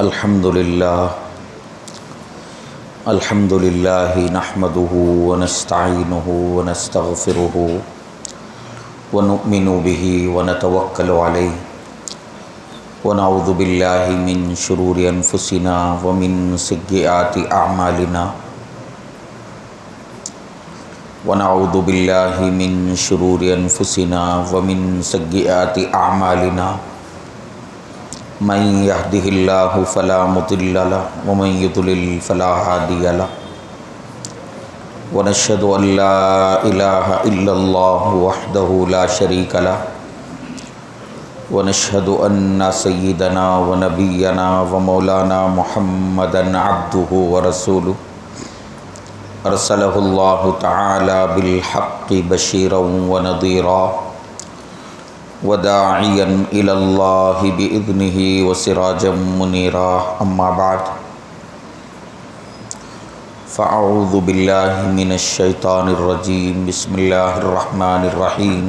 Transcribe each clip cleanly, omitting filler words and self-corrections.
الحمد للہ نحمده ونستعینه ونستغفره ونؤمن به ونتوکل علیہ ونعوذ باللہ من شرور انفسنا ومن سیئات اعمالنا ونعوذ باللہ من شرور انفسنا ومن سیئات اعمالنا من يهده الله فلا مضل له ومن يضلل فلا هادي له ونشهد أن لا إله إلا الله وحده لا شريك له ونشهد أن سيدنا ونبينا ومولانا محمدا عبده ورسوله أرسله الله تعالى بالحق بشيرا ونذيرا وداعيا إلى الله بإذنه وسراجا منيرا أما بعد فأعوذ بالله من الشيطان الرجيم بسم الله الرحمن الرحيم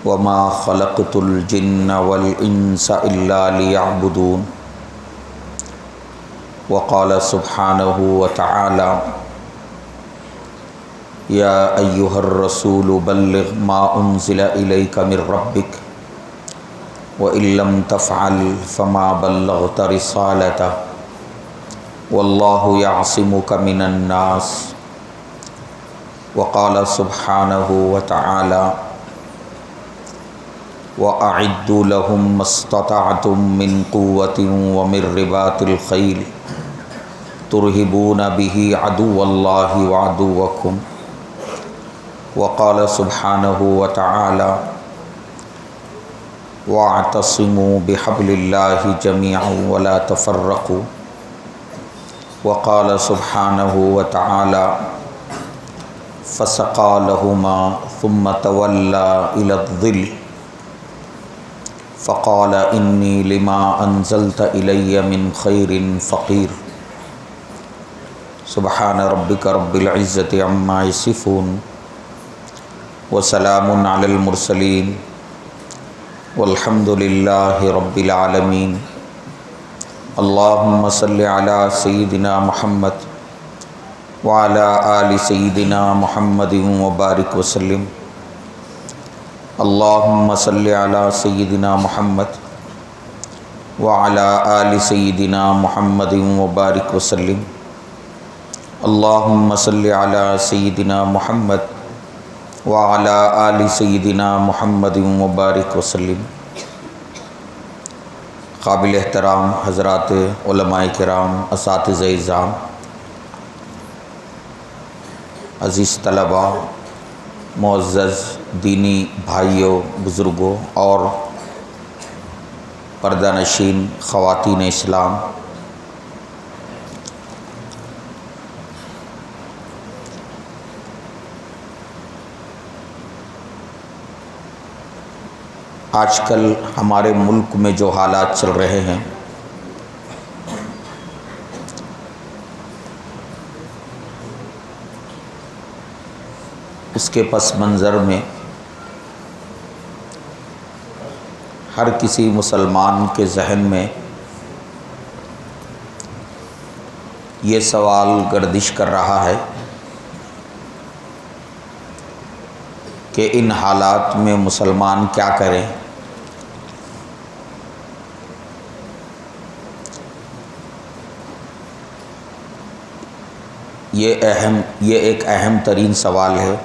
وما خلقت الجن والإنس إلا ليعبدون وقال سبحانه وتعالى یا ایہا الرسول بلغ ما انزل الیک من ربک وإن لم تفعل فما بلغت رسالتہ واللہ یعصمک من الناس وقال سبحانہ وتعالی وأعدوا لهم ما استطعتم من قوة ومن رباط الخيل ترهبون به عدو الله وعدوكم وقال سبحانه وتعالى واعتصموا بحبل الله جميعا ولا تفرقوا وقال سبحانه وتعالى فسقى لهما ثم تولى إلى الظل فقال إني لما أنزلت إلي من خير فقير سبحان ربك رب العزة عما يصفون وسلام علی المرسلین والحمد للہ رب العالمین اللہم صلی علی سیدنا محمد وعلی آل سیدنا محمد وبارک وسلم اللہم صلی علی سیدنا محمد وعلی آل سیدنا محمد وبارک وسلم اللہم صلی علی سیدنا محمد وعلی آل سیدنا محمد مبارک وسلم۔ قابل احترام حضرات علماء کرام، اساتذہ اعزام، عزیز طلباء، معزز دینی بھائیوں، بزرگوں اور پردہ نشین خواتین اسلام، آج کل ہمارے ملک میں جو حالات چل رہے ہیں اس کے پس منظر میں ہر کسی مسلمان کے ذہن میں یہ سوال گردش کر رہا ہے کہ ان حالات میں مسلمان کیا کریں۔ یہ ایک اہم ترین سوال ہے۔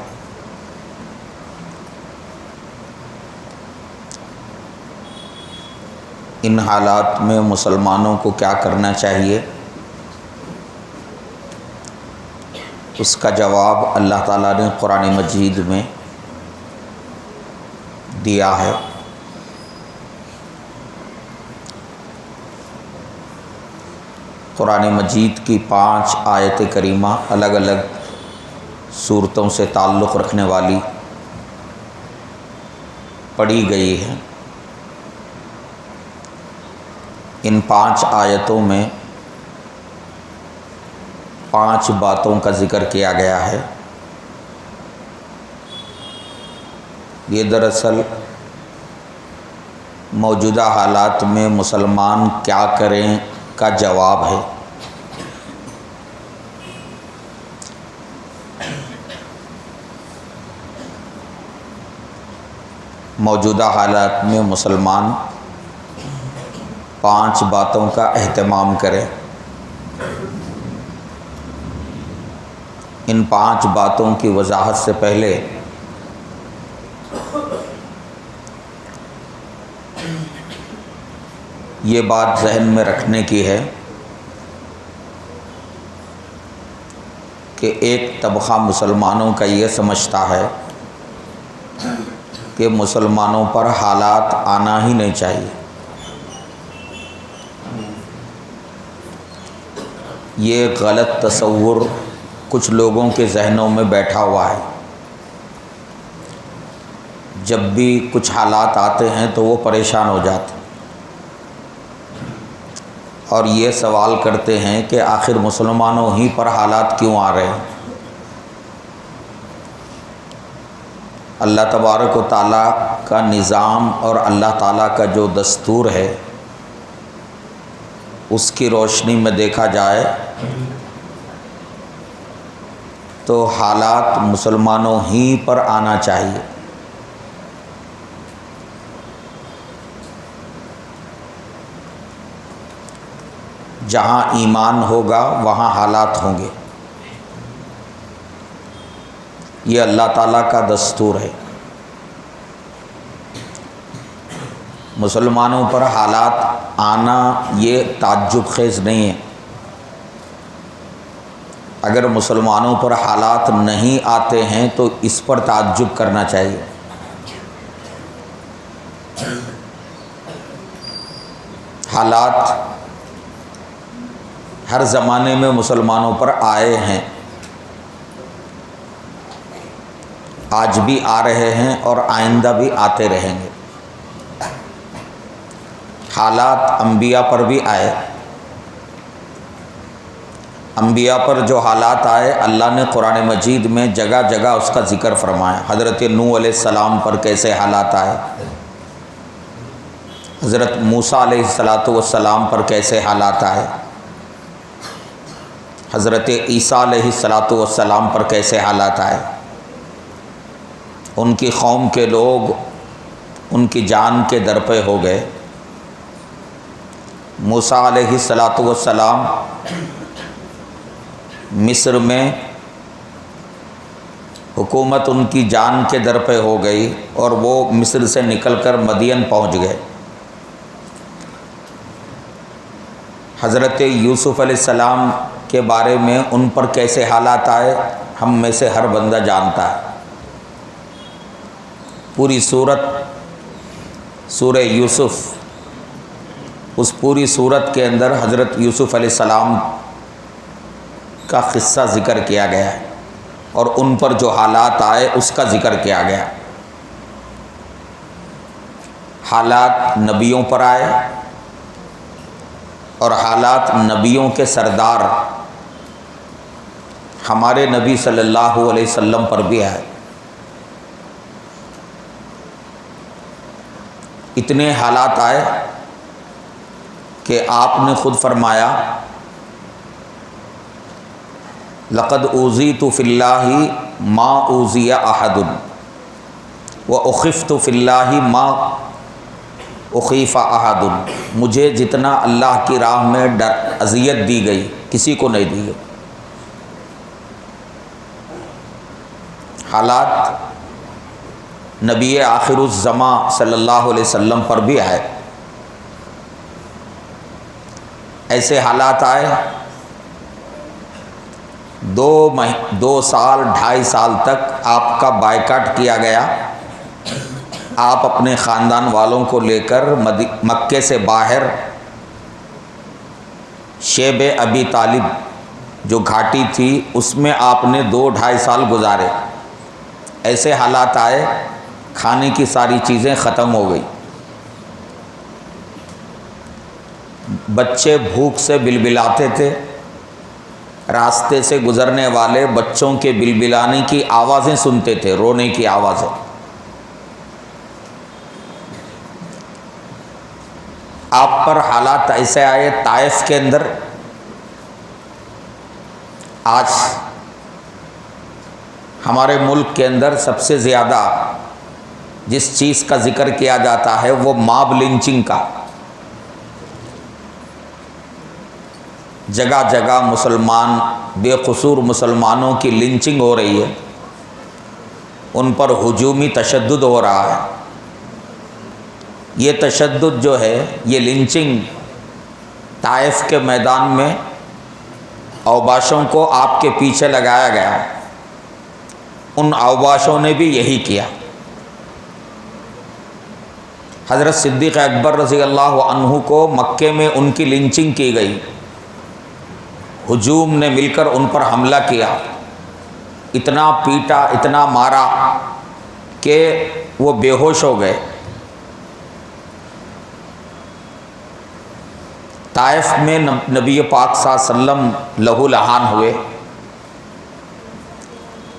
ان حالات میں مسلمانوں کو کیا کرنا چاہیے، اس کا جواب اللہ تعالیٰ نے قرآن مجید میں دیا ہے۔ قرآن مجید کی 5 آیت کریمہ الگ الگ صورتوں سے تعلق رکھنے والی پڑھی گئی ہے۔ ان 5 آیتوں میں 5 باتوں کا ذکر کیا گیا ہے۔ یہ دراصل موجودہ حالات میں مسلمان کیا کریں کا جواب ہے۔ موجودہ حالات میں مسلمان 5 باتوں کا اہتمام کرے۔ ان 5 باتوں کی وضاحت سے پہلے یہ بات ذہن میں رکھنے کی ہے کہ ایک طبقہ مسلمانوں کا یہ سمجھتا ہے کہ مسلمانوں پر حالات آنا ہی نہیں چاہیے۔ یہ غلط تصور کچھ لوگوں کے ذہنوں میں بیٹھا ہوا ہے۔ جب بھی کچھ حالات آتے ہیں تو وہ پریشان ہو جاتے ہیں اور یہ سوال کرتے ہیں کہ آخر مسلمانوں ہی پر حالات کیوں آ رہے ہیں۔ اللہ تبارک و تعالیٰ کا نظام اور اللہ تعالیٰ کا جو دستور ہے اس کی روشنی میں دیکھا جائے تو حالات مسلمانوں ہی پر آنا چاہیے۔ جہاں ایمان ہوگا وہاں حالات ہوں گے، یہ اللہ تعالیٰ کا دستور ہے۔ مسلمانوں پر حالات آنا یہ تعجب خیز نہیں ہے۔ اگر مسلمانوں پر حالات نہیں آتے ہیں تو اس پر تعجب کرنا چاہیے۔ حالات ہر زمانے میں مسلمانوں پر آئے ہیں، آج بھی آ رہے ہیں اور آئندہ بھی آتے رہیں گے۔ حالات انبیاء پر بھی آئے۔ انبیاء پر جو حالات آئے اللہ نے قرآن مجید میں جگہ جگہ اس کا ذکر فرمایا۔ حضرت نوح علیہ السلام پر کیسے حالات آئے، حضرت موسیٰ علیہ السلام پر کیسے حالات آئے، حضرت عیسیٰ علیہ السلام پر کیسے حالات آئے۔ ان کی قوم کے لوگ ان کی جان کے در پہ ہو گئے۔ موسیٰ علیہ السلام مصر میں حکومت ان کی جان کے در پہ ہو گئی اور وہ مصر سے نکل کر مدین پہنچ گئے۔ حضرت یوسف علیہ السلام کے بارے میں ان پر کیسے حالات آئے ہم میں سے ہر بندہ جانتا ہے۔ پوری سورہ یوسف، اس پوری سورت کے اندر حضرت یوسف علیہ السلام کا قصہ ذکر کیا گیا ہے اور ان پر جو حالات آئے اس کا ذکر کیا گیا۔ حالات نبیوں پر آئے اور حالات نبیوں کے سردار ہمارے نبی صلی اللہ علیہ وسلم پر بھی آئے۔ اتنے حالات آئے کہ آپ نے خود فرمایا لقد اوذیت فی اللہ ما اوذی احد واخفت فی اللہ ما اخیف احد، مجھے جتنا اللہ کی راہ میں اذیت دی گئی کسی کو نہیں دی گئی۔ حالات نبی آخر الزمان صلی اللہ علیہ وسلم پر بھی آئے۔ ایسے حالات آئے 2 سال 2.5 سال تک آپ کا بائیکاٹ کیا گیا۔ آپ اپنے خاندان والوں کو لے کر مکے سے باہر شیب ابی طالب جو گھاٹی تھی اس میں آپ نے 2-2.5 سال گزارے۔ ایسے حالات آئے کھانے کی ساری چیزیں ختم ہو گئی، بچے بھوک سے بلبلاتے تھے، راستے سے گزرنے والے بچوں کے بلبلانے کی آوازیں سنتے تھے، رونے کی آوازیں۔ آپ پر حالات ایسے آئے طائف کے اندر. آج ہمارے ملک کے اندر سب سے زیادہ جس چیز کا ذکر کیا جاتا ہے وہ ماب لنچنگ کا. جگہ جگہ مسلمان، بے قصور مسلمانوں کی لنچنگ ہو رہی ہے، ان پر ہجومی تشدد ہو رہا ہے. یہ تشدد جو ہے، یہ لنچنگ طائف کے میدان میں اوباشوں کو آپ کے پیچھے لگایا گیا. ان اوباشوں نے بھی یہی کیا. حضرت صدیق اکبر رضی اللہ عنہ کو مکے میں ان کی لنچنگ کی گئی. ہجوم نے مل کر ان پر حملہ کیا، اتنا پیٹا، اتنا مارا کہ وہ بے ہوش ہو گئے. طائف میں نبی پاک صلی اللہ علیہ وسلم لہو لہان ہوئے.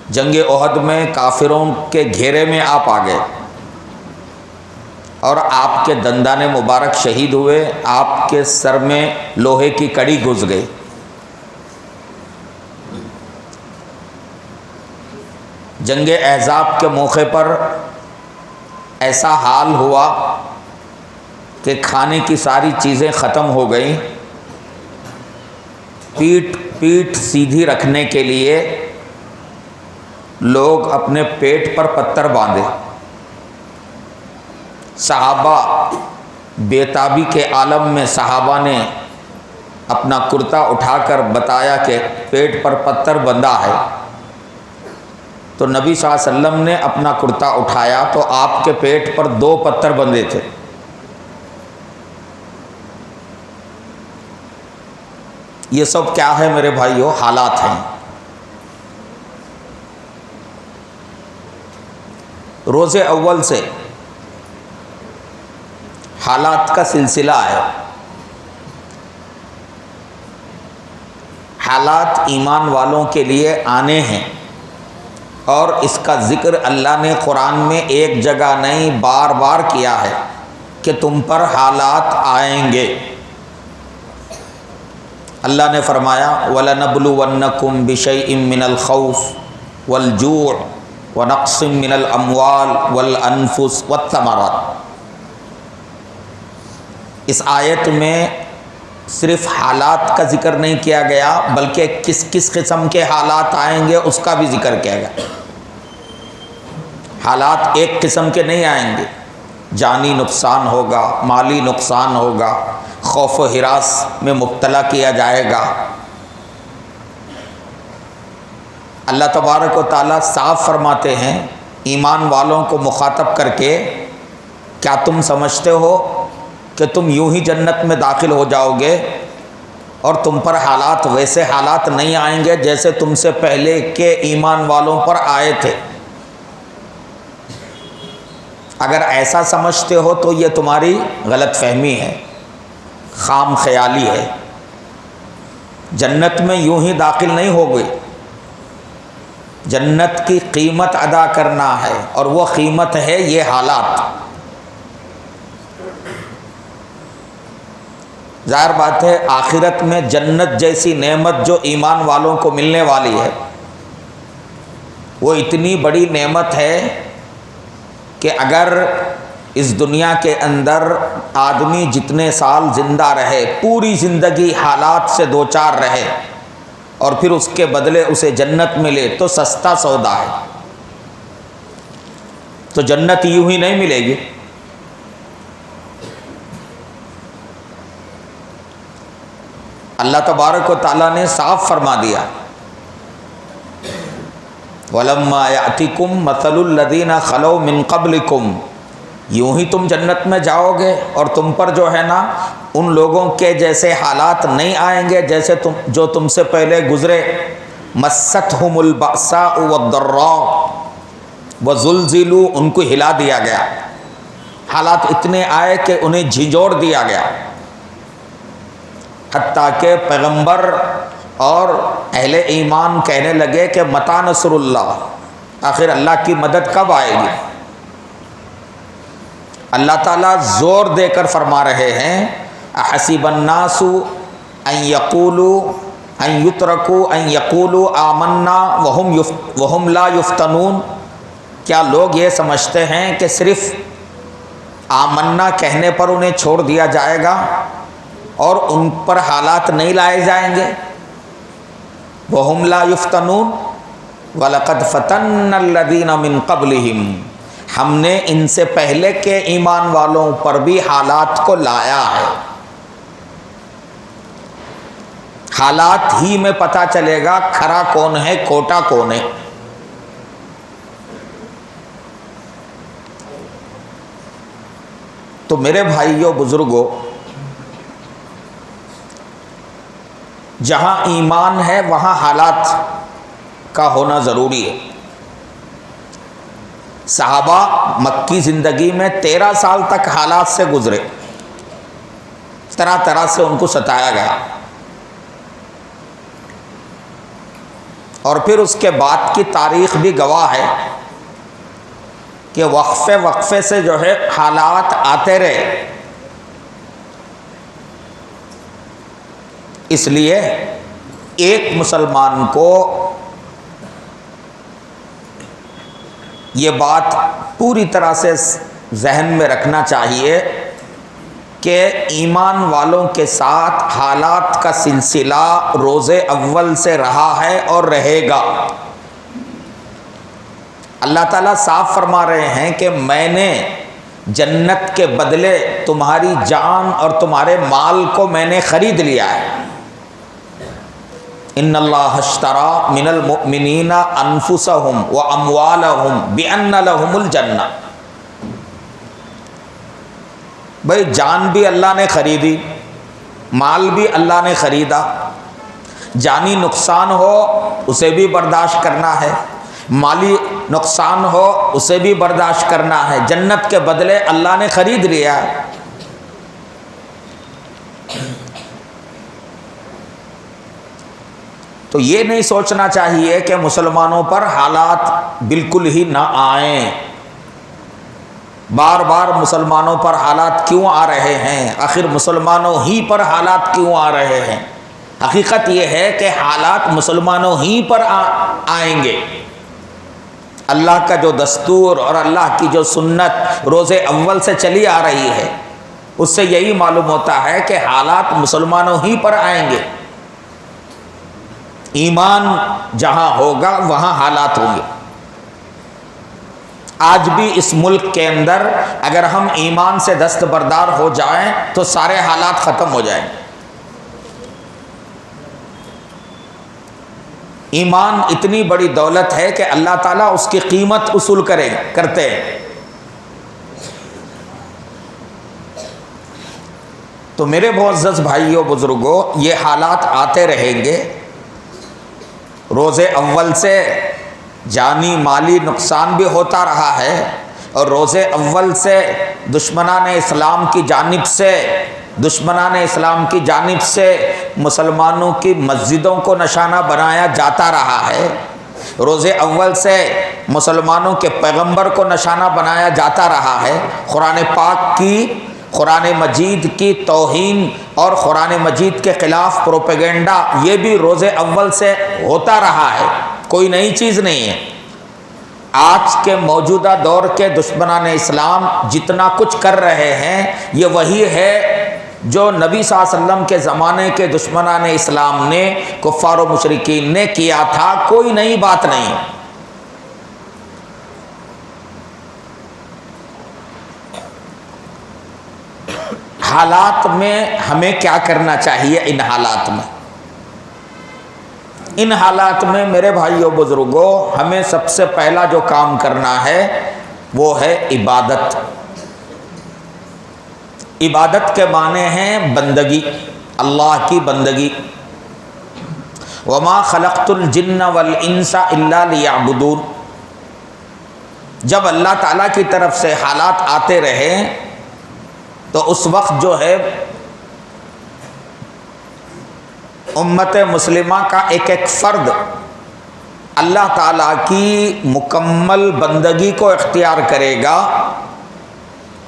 جنگ احد میں کافروں کے گھیرے میں آپ آ گئے اور آپ کے دندان مبارک شہید ہوئے. آپ کے سر میں لوہے کی کڑی گھس گئی. جنگ احزاب کے موقع پر ایسا حال ہوا کہ کھانے کی ساری چیزیں ختم ہو گئیں. پیٹ سیدھی رکھنے کے لیے لوگ اپنے پیٹ پر پتھر باندھے. صحابہ بے-تابی کے عالم میں صحابہ نے اپنا کرتا اٹھا کر بتایا کہ پیٹ پر پتھر بندھا ہے. تو نبی صلی اللہ علیہ وسلم نے اپنا کرتا اٹھایا تو آپ کے پیٹ پر 2 پتھر بندھے تھے. یہ سب کیا ہے میرے بھائیو؟ حالات ہیں. روز اول سے حالات کا سلسلہ ہے. حالات ایمان والوں کے لیے آنے ہیں اور اس کا ذکر اللہ نے قرآن میں ایک جگہ نہیں بار بار کیا ہے کہ تم پر حالات آئیں گے. اللہ نے فرمایا وَلَنَبْلُوَنَّكُمْ بِشَيْءٍ مِّنَ الْخَوْفِ وَالْجُوعِ وَنَقْصٍ مِّنَ الْأَمْوَالِ وَالْأَنفُسِ وَالثَّمَرَاتِ. اس آیت میں صرف حالات کا ذکر نہیں کیا گیا بلکہ کس کس قسم کے حالات آئیں گے اس کا بھی ذکر کیا گیا. حالات ایک قسم کے نہیں آئیں گے. جانی نقصان ہوگا، مالی نقصان ہوگا، خوف و ہراس میں مبتلا کیا جائے گا. اللہ تبارک و تعالیٰ صاف فرماتے ہیں ایمان والوں کو مخاطب کر کے، کیا تم سمجھتے ہو کہ تم یوں ہی جنت میں داخل ہو جاؤ گے اور تم پر حالات ویسے حالات نہیں آئیں گے جیسے تم سے پہلے کے ایمان والوں پر آئے تھے؟ اگر ایسا سمجھتے ہو تو یہ تمہاری غلط فہمی ہے، خام خیالی ہے. جنت میں یوں ہی داخل نہیں ہو گئی. جنت کی قیمت ادا کرنا ہے اور وہ قیمت ہے یہ حالات. ظاہر بات ہے آخرت میں جنت جیسی نعمت جو ایمان والوں کو ملنے والی ہے وہ اتنی بڑی نعمت ہے کہ اگر اس دنیا کے اندر آدمی جتنے سال زندہ رہے، پوری زندگی حالات سے دوچار رہے اور پھر اس کے بدلے اسے جنت ملے تو سستا سودا ہے. تو جنت یوں ہی نہیں ملے گی. اللہ تبارک و تعالیٰ نے صاف فرما دیا وَلَمَّا يَأْتِكُمْ مَثَلُ الَّذِينَ خَلَوْا مِن قَبْلِكُمْ. یوں ہی تم جنت میں جاؤ گے اور تم پر جو ہے نا ان لوگوں کے جیسے حالات نہیں آئیں گے جیسے جو تم سے پہلے گزرے. مَسَّتْهُمُ الْبَأْسَاءُ وَالضَّرَّاءُ وَزُلْزِلُوا. ان کو ہلا دیا گیا. حالات اتنے آئے کہ انہیں جھنجھوڑ دیا گیا، حتیٰ کہ پیغمبر اور اہل ایمان کہنے لگے کہ متی نصر اللہ، آخر اللہ کی مدد کب آئے گی؟ اللہ تعالیٰ زور دے کر فرما رہے ہیں احسب الناس ان یقولوا ان یترکوا ان یقولوا آمنا وہم لا یفتنون، کیا لوگ یہ سمجھتے ہیں کہ صرف آمنا کہنے پر انہیں چھوڑ دیا جائے گا اور ان پر حالات نہیں لائے جائیں گے؟ وہم لا یفتنون وَلَقَدْ فَتَنَّ الَّذِينَ مِن قَبْلِهِمْ، ہم نے ان سے پہلے کے ایمان والوں پر بھی حالات کو لایا ہے۔ حالات ہی میں پتہ چلے گا کھرا کون ہے کھوٹا کون ہے۔ تو میرے بھائیوں بزرگوں، جہاں ایمان ہے وہاں حالات کا ہونا ضروری ہے۔ صحابہ مکی زندگی میں 13 سال تک حالات سے گزرے، طرح طرح سے ان کو ستایا گیا، اور پھر اس کے بعد کی تاریخ بھی گواہ ہے کہ وقفے وقفے سے جو ہے حالات آتے رہے۔ اس لیے ایک مسلمان کو یہ بات پوری طرح سے ذہن میں رکھنا چاہیے کہ ایمان والوں کے ساتھ حالات کا سلسلہ روز اول سے رہا ہے اور رہے گا۔ اللہ تعالیٰ صاف فرما رہے ہیں کہ میں نے جنت کے بدلے تمہاری جان اور تمہارے مال کو میں نے خرید لیا ہے۔ ان اللہ اشتری من المؤمنین انفسهم واموالهم بان لهم الجنہ، بھائی جان بھی اللہ نے خریدی، مال بھی اللہ نے خریدا، جانی نقصان ہو اسے بھی برداشت کرنا ہے، مالی نقصان ہو اسے بھی برداشت کرنا ہے، جنت کے بدلے اللہ نے خرید لیا ہے۔ تو یہ نہیں سوچنا چاہیے کہ مسلمانوں پر حالات بالکل ہی نہ آئیں۔ بار بار مسلمانوں پر حالات کیوں آ رہے ہیں؟ آخر مسلمانوں ہی پر حالات کیوں آ رہے ہیں؟ حقیقت یہ ہے کہ حالات مسلمانوں ہی پر آئیں گے۔ اللہ کا جو دستور اور اللہ کی جو سنت روز اول سے چلی آ رہی ہے، اس سے یہی معلوم ہوتا ہے کہ حالات مسلمانوں ہی پر آئیں گے۔ ایمان جہاں ہوگا وہاں حالات ہوں گے۔ آج بھی اس ملک کے اندر اگر ہم ایمان سے دستبردار ہو جائیں تو سارے حالات ختم ہو جائیں۔ ایمان اتنی بڑی دولت ہے کہ اللہ تعالیٰ اس کی قیمت اصول کرتے ہیں۔ تو میرے معزز بھائیوں بزرگوں، یہ حالات آتے رہیں گے۔ روز اول سے جانی مالی نقصان بھی ہوتا رہا ہے، اور روز اول سے دشمنان اسلام کی جانب سے مسلمانوں کی مسجدوں کو نشانہ بنایا جاتا رہا ہے، روز اول سے مسلمانوں کے پیغمبر کو نشانہ بنایا جاتا رہا ہے۔ قرآن مجید کی توہین اور قرآن مجید کے خلاف پروپیگنڈا یہ بھی روز اول سے ہوتا رہا ہے، کوئی نئی چیز نہیں ہے۔ آج کے موجودہ دور کے دشمنان اسلام جتنا کچھ کر رہے ہیں یہ وہی ہے جو نبی صلی اللہ علیہ وسلم کے زمانے کے دشمنان اسلام نے، کفار و مشرکین نے کیا تھا، کوئی نئی بات نہیں۔ حالات میں ہمیں کیا کرنا چاہیے؟ ان حالات میں میرے بھائیوں بزرگوں، ہمیں سب سے پہلا جو کام کرنا ہے وہ ہے عبادت۔ عبادت کے معنی ہیں بندگی، اللہ کی بندگی۔ وما خلقت الجن والانس الا لیعبدون۔ جب اللہ تعالیٰ کی طرف سے حالات آتے رہے تو اس وقت جو ہے امت مسلمہ کا ایک ایک فرد اللہ تعالیٰ کی مکمل بندگی کو اختیار کرے گا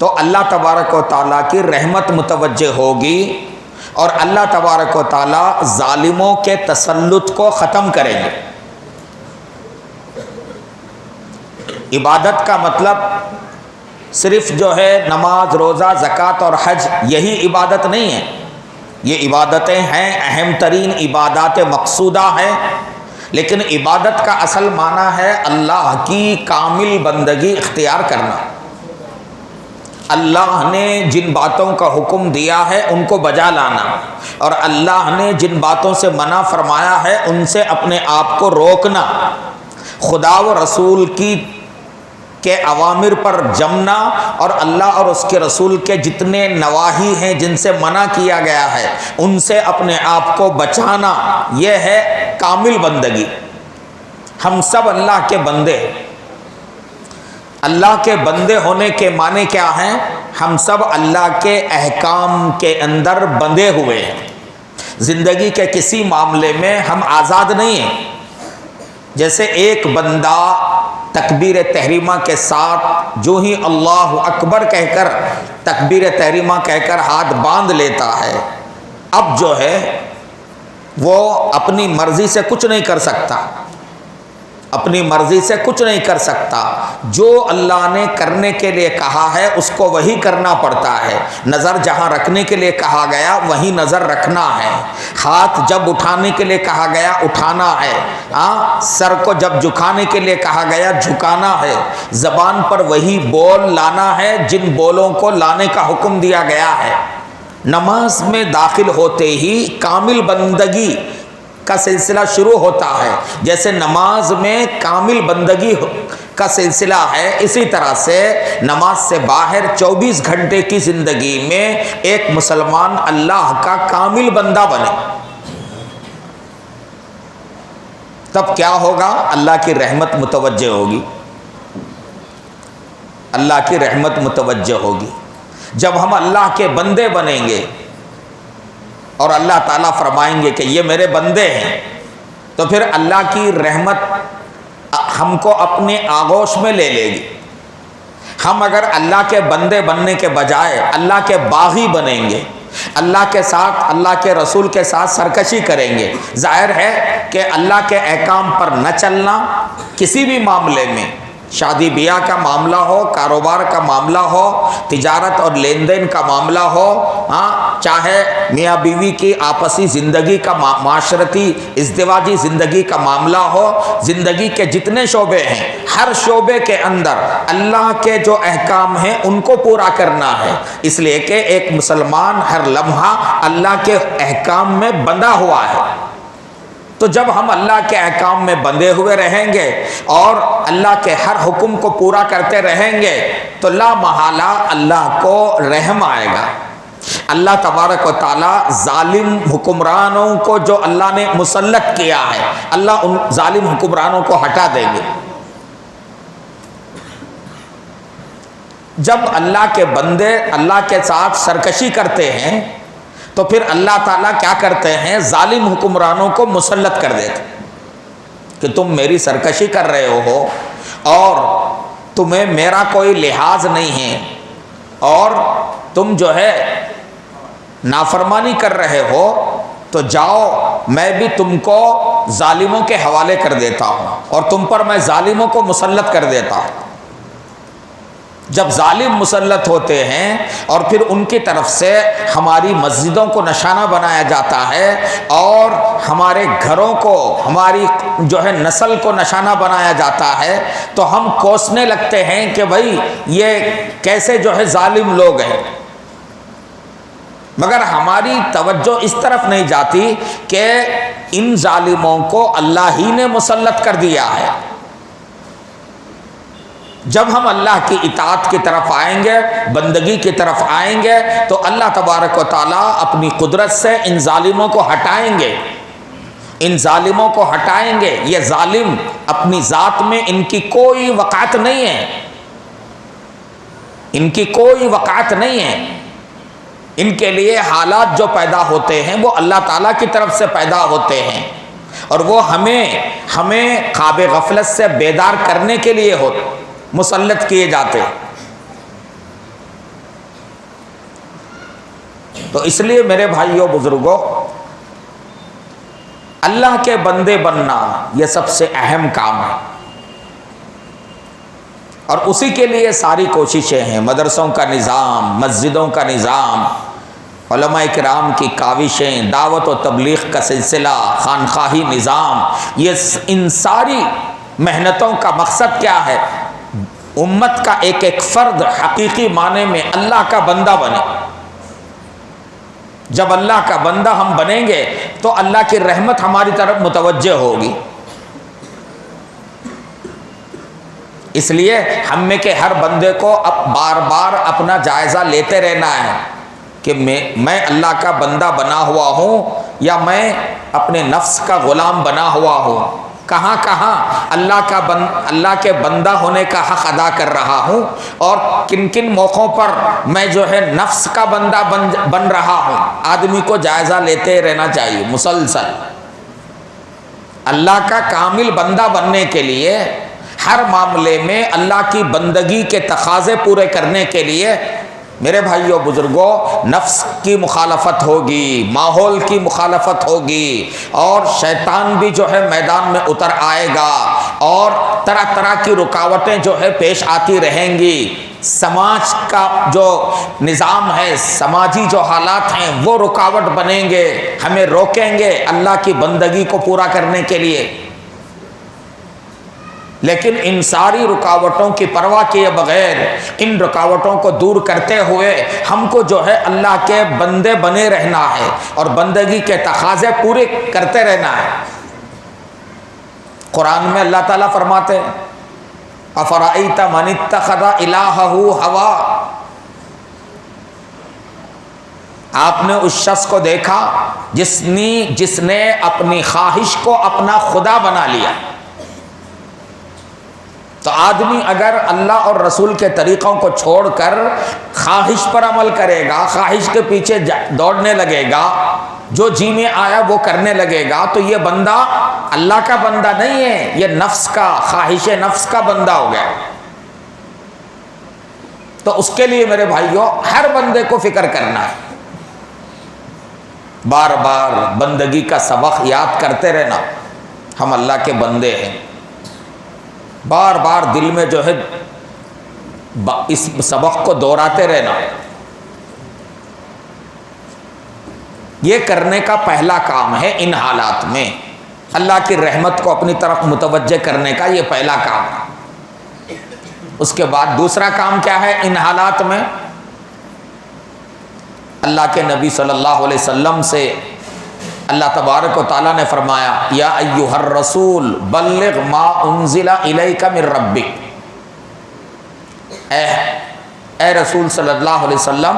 تو اللہ تبارک و تعالیٰ کی رحمت متوجہ ہوگی اور اللہ تبارک و تعالیٰ ظالموں کے تسلط کو ختم کریں گے۔ عبادت کا مطلب صرف جو ہے نماز، روزہ، زکوٰۃ اور حج، یہی عبادت نہیں ہے۔ یہ عبادتیں ہیں، اہم ترین عبادات مقصودہ ہیں، لیکن عبادت کا اصل معنی ہے اللہ کی کامل بندگی اختیار کرنا۔ اللہ نے جن باتوں کا حکم دیا ہے ان کو بجا لانا، اور اللہ نے جن باتوں سے منع فرمایا ہے ان سے اپنے آپ کو روکنا، خدا و رسول کے اوامر پر جمنا، اور اللہ اور اس کے رسول کے جتنے نواہی ہیں جن سے منع کیا گیا ہے ان سے اپنے آپ کو بچانا، یہ ہے کامل بندگی۔ ہم سب اللہ کے بندے ہیں۔ اللہ کے بندے ہونے کے معنی کیا ہیں؟ ہم سب اللہ کے احکام کے اندر بندھے ہوئے ہیں۔ زندگی کے کسی معاملے میں ہم آزاد نہیں ہیں۔ جیسے ایک بندہ تکبیر تحریمہ کے ساتھ جو ہی اللہ اکبر کہہ کر تکبیر تحریمہ کہہ کر ہاتھ باندھ لیتا ہے، اب جو ہے وہ اپنی مرضی سے کچھ نہیں کر سکتا، اپنی مرضی سے کچھ نہیں کر سکتا۔ جو اللہ نے کرنے کے لیے کہا ہے اس کو وہی کرنا پڑتا ہے۔ نظر جہاں رکھنے کے لیے کہا گیا وہیں نظر رکھنا ہے۔ ہاتھ جب اٹھانے کے لیے کہا گیا اٹھانا ہے۔ سر کو جب جھکانے کے لیے کہا گیا جھکانا ہے۔ زبان پر وہی بول لانا ہے جن بولوں کو لانے کا حکم دیا گیا ہے۔ نماز میں داخل ہوتے ہی کامل بندگی کا سلسلہ شروع ہوتا ہے۔ جیسے نماز میں کامل بندگی کا سلسلہ ہے، اسی طرح سے نماز سے باہر 24 گھنٹے کی زندگی میں ایک مسلمان اللہ کا کامل بندہ بنے۔ تب کیا ہوگا؟ اللہ کی رحمت متوجہ ہوگی، اللہ کی رحمت متوجہ ہوگی۔ جب ہم اللہ کے بندے بنیں گے اور اللہ تعالیٰ فرمائیں گے کہ یہ میرے بندے ہیں، تو پھر اللہ کی رحمت ہم کو اپنے آغوش میں لے لے گی۔ ہم اگر اللہ کے بندے بننے کے بجائے اللہ کے باغی بنیں گے، اللہ کے ساتھ، اللہ کے رسول کے ساتھ سرکشی کریں گے، ظاہر ہے کہ اللہ کے احکام پر نہ چلنا، کسی بھی معاملے میں، شادی بیاہ کا معاملہ ہو، کاروبار کا معاملہ ہو، تجارت اور لین دین کا معاملہ ہو، چاہے میاں بیوی کی آپسی زندگی کا، معاشرتی ازدواجی زندگی کا معاملہ ہو، زندگی کے جتنے شعبے ہیں ہر شعبے کے اندر اللہ کے جو احکام ہیں ان کو پورا کرنا ہے۔ اس لیے کہ ایک مسلمان ہر لمحہ اللہ کے احکام میں بندھا ہوا ہے۔ تو جب ہم اللہ کے احکام میں بندھے ہوئے رہیں گے اور اللہ کے ہر حکم کو پورا کرتے رہیں گے تو لا محالہ اللہ کو رحم آئے گا۔ اللہ تبارک و تعالیٰ ظالم حکمرانوں کو جو اللہ نے مسلط کیا ہے، اللہ ان ظالم حکمرانوں کو ہٹا دیں گے۔ جب اللہ کے بندے اللہ کے ساتھ سرکشی کرتے ہیں تو پھر اللہ تعالیٰ کیا کرتے ہیں؟ ظالم حکمرانوں کو مسلط کر دیتے کہ تم میری سرکشی کر رہے ہو اور تمہیں میرا کوئی لحاظ نہیں ہے، اور تم جو ہے نافرمانی کر رہے ہو، تو جاؤ میں بھی تم کو ظالموں کے حوالے کر دیتا ہوں اور تم پر میں ظالموں کو مسلط کر دیتا ہوں۔ جب ظالم مسلط ہوتے ہیں اور پھر ان کی طرف سے ہماری مسجدوں کو نشانہ بنایا جاتا ہے اور ہمارے گھروں کو، ہماری جو ہے نسل کو نشانہ بنایا جاتا ہے، تو ہم کوسنے لگتے ہیں کہ بھائی یہ کیسے جو ہے ظالم لوگ ہیں۔ مگر ہماری توجہ اس طرف نہیں جاتی کہ ان ظالموں کو اللہ ہی نے مسلط کر دیا ہے۔ جب ہم اللہ کی اطاعت کی طرف آئیں گے، بندگی کی طرف آئیں گے، تو اللہ تبارک و تعالیٰ اپنی قدرت سے ان ظالموں کو ہٹائیں گے، ان ظالموں کو ہٹائیں گے۔ یہ ظالم اپنی ذات میں ان کی کوئی وقعت نہیں ہے، ان کی کوئی وقعت نہیں ہے۔ ان کے لیے حالات جو پیدا ہوتے ہیں وہ اللہ تعالیٰ کی طرف سے پیدا ہوتے ہیں، اور وہ ہمیں خواب غفلت سے بیدار کرنے کے لیے مسلط کیے جاتے ہیں۔ تو اس لیے میرے بھائیوں بزرگوں، اللہ کے بندے بننا یہ سب سے اہم کام ہے، اور اسی کے لیے ساری کوششیں ہیں۔ مدرسوں کا نظام، مسجدوں کا نظام، علماء کرام کی کاوشیں، دعوت و تبلیغ کا سلسلہ، خانقاہی نظام، ان ساری محنتوں کا مقصد کیا ہے؟ امت کا ایک ایک فرد حقیقی معنی میں اللہ کا بندہ بنے۔ جب اللہ کا بندہ ہم بنیں گے تو اللہ کی رحمت ہماری طرف متوجہ ہوگی۔ اس لیے ہم میں کے ہر بندے کو اب بار بار اپنا جائزہ لیتے رہنا ہے کہ میں اللہ کا بندہ بنا ہوا ہوں یا میں اپنے نفس کا غلام بنا ہوا ہوں، کہاں کہاں اللہ کے بندہ ہونے کا حق ادا کر رہا ہوں، اور کن کن موقعوں پر میں جو ہے نفس کا بندہ بن رہا ہوں۔ آدمی کو جائزہ لیتے رہنا چاہیے مسلسل۔ اللہ کا کامل بندہ بننے کے لیے ہر معاملے میں اللہ کی بندگی کے تقاضے پورے کرنے کے لیے میرے بھائیوں بزرگوں نفس کی مخالفت ہوگی، ماحول کی مخالفت ہوگی، اور شیطان بھی جو ہے میدان میں اتر آئے گا، اور طرح طرح کی رکاوٹیں جو ہے پیش آتی رہیں گی۔ سماج کا جو نظام ہے، سماجی جو حالات ہیں وہ رکاوٹ بنیں گے، ہمیں روکیں گے اللہ کی بندگی کو پورا کرنے کے لیے۔ لیکن ان ساری رکاوٹوں کی پرواہ کیے بغیر، ان رکاوٹوں کو دور کرتے ہوئے ہم کو جو ہے اللہ کے بندے بنے رہنا ہے اور بندگی کے تقاضے پورے کرتے رہنا ہے۔ قرآن میں اللہ تعالیٰ فرماتے ہیں افرأیت من اتخذ الہہ ہوا، آپ نے اس شخص کو دیکھا جس نے اپنی خواہش کو اپنا خدا بنا لیا۔ تو آدمی اگر اللہ اور رسول کے طریقوں کو چھوڑ کر خواہش پر عمل کرے گا، خواہش کے پیچھے دوڑنے لگے گا، جو جی میں آیا وہ کرنے لگے گا، تو یہ بندہ اللہ کا بندہ نہیں ہے، یہ نفس کا، خواہش نفس کا بندہ ہو گیا۔ تو اس کے لیے میرے بھائیوں ہر بندے کو فکر کرنا ہے، بار بار بندگی کا سبق یاد کرتے رہنا، ہم اللہ کے بندے ہیں، بار بار دل میں جو ہے اس سبق کو دہراتے رہنا۔ یہ کرنے کا پہلا کام ہے ان حالات میں، اللہ کی رحمت کو اپنی طرف متوجہ کرنے کا یہ پہلا کام ہے۔ اس کے بعد دوسرا کام کیا ہے ان حالات میں؟ اللہ کے نبی صلی اللہ علیہ وسلم سے اللہ تبارک و تعالیٰ نے فرمایا یا ایھا الرسول بلغ ما انزل الیک من ربک، اے رسول صلی اللہ علیہ وسلم،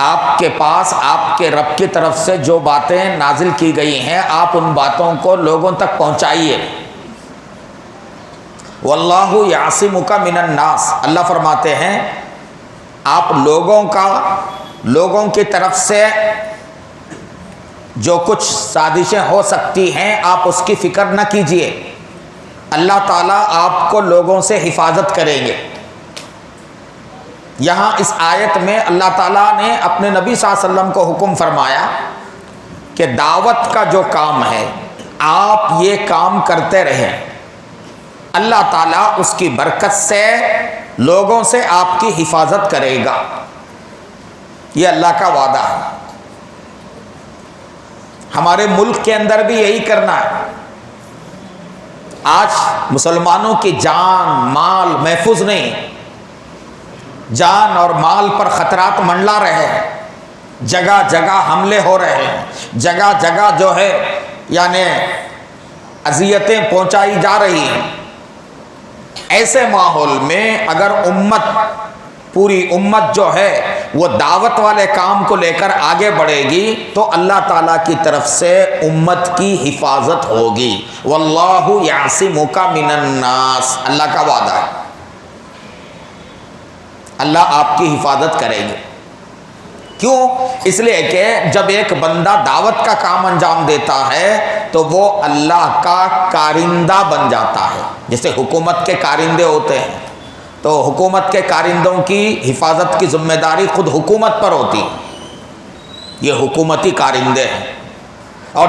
آپ کے پاس آپ کے رب کی طرف سے جو باتیں نازل کی گئی ہیں آپ ان باتوں کو لوگوں تک پہنچائیے۔ واللہ یعصمک من الناس، اللہ فرماتے ہیں آپ لوگوں کی طرف سے جو کچھ سازشیں ہو سکتی ہیں آپ اس کی فکر نہ کیجیے، اللہ تعالیٰ آپ کو لوگوں سے حفاظت کریں گے۔ یہاں اس آیت میں اللہ تعالیٰ نے اپنے نبی صلی اللہ علیہ وسلم کو حکم فرمایا کہ دعوت کا جو کام ہے آپ یہ کام کرتے رہیں، اللہ تعالیٰ اس کی برکت سے لوگوں سے آپ کی حفاظت کرے گا، یہ اللہ کا وعدہ ہے۔ ہمارے ملک کے اندر بھی یہی کرنا ہے۔ آج مسلمانوں کی جان مال محفوظ نہیں، جان اور مال پر خطرات منڈلا رہے ہیں، جگہ جگہ حملے ہو رہے ہیں، جگہ جگہ جو ہے یعنی اذیتیں پہنچائی جا رہی ہیں۔ ایسے ماحول میں اگر پوری امت جو ہے وہ دعوت والے کام کو لے کر آگے بڑھے گی تو اللہ تعالیٰ کی طرف سے امت کی حفاظت ہوگی۔ واللہ یعصمک من الناس، اللہ کا وعدہ ہے، اللہ آپ کی حفاظت کرے گے۔ کیوں؟ اس لیے کہ جب ایک بندہ دعوت کا کام انجام دیتا ہے تو وہ اللہ کا کارندہ بن جاتا ہے، جیسے حکومت کے کارندے ہوتے ہیں تو حکومت کے کارندوں کی حفاظت کی ذمہ داری خود حکومت پر ہوتی ہے۔ یہ حکومتی کارندے ہیں۔ اور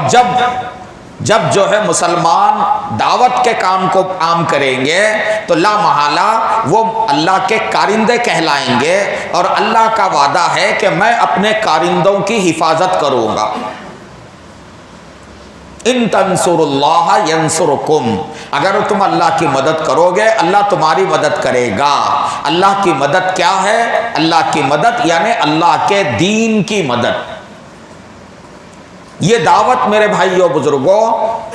جب جو ہے مسلمان دعوت کے کام کو عام کریں گے تو لا محالہ وہ اللہ کے کارندے کہلائیں گے، اور اللہ کا وعدہ ہے کہ میں اپنے کارندوں کی حفاظت کروں گا۔ ان تنصروا اللہ ینصرکم، اگر تم اللہ کی مدد کرو گے اللہ تمہاری مدد کرے گا۔ اللہ کی مدد کیا ہے؟ اللہ کی مدد یعنی اللہ کے دین کی مدد۔ یہ دعوت میرے بھائیوں بزرگوں،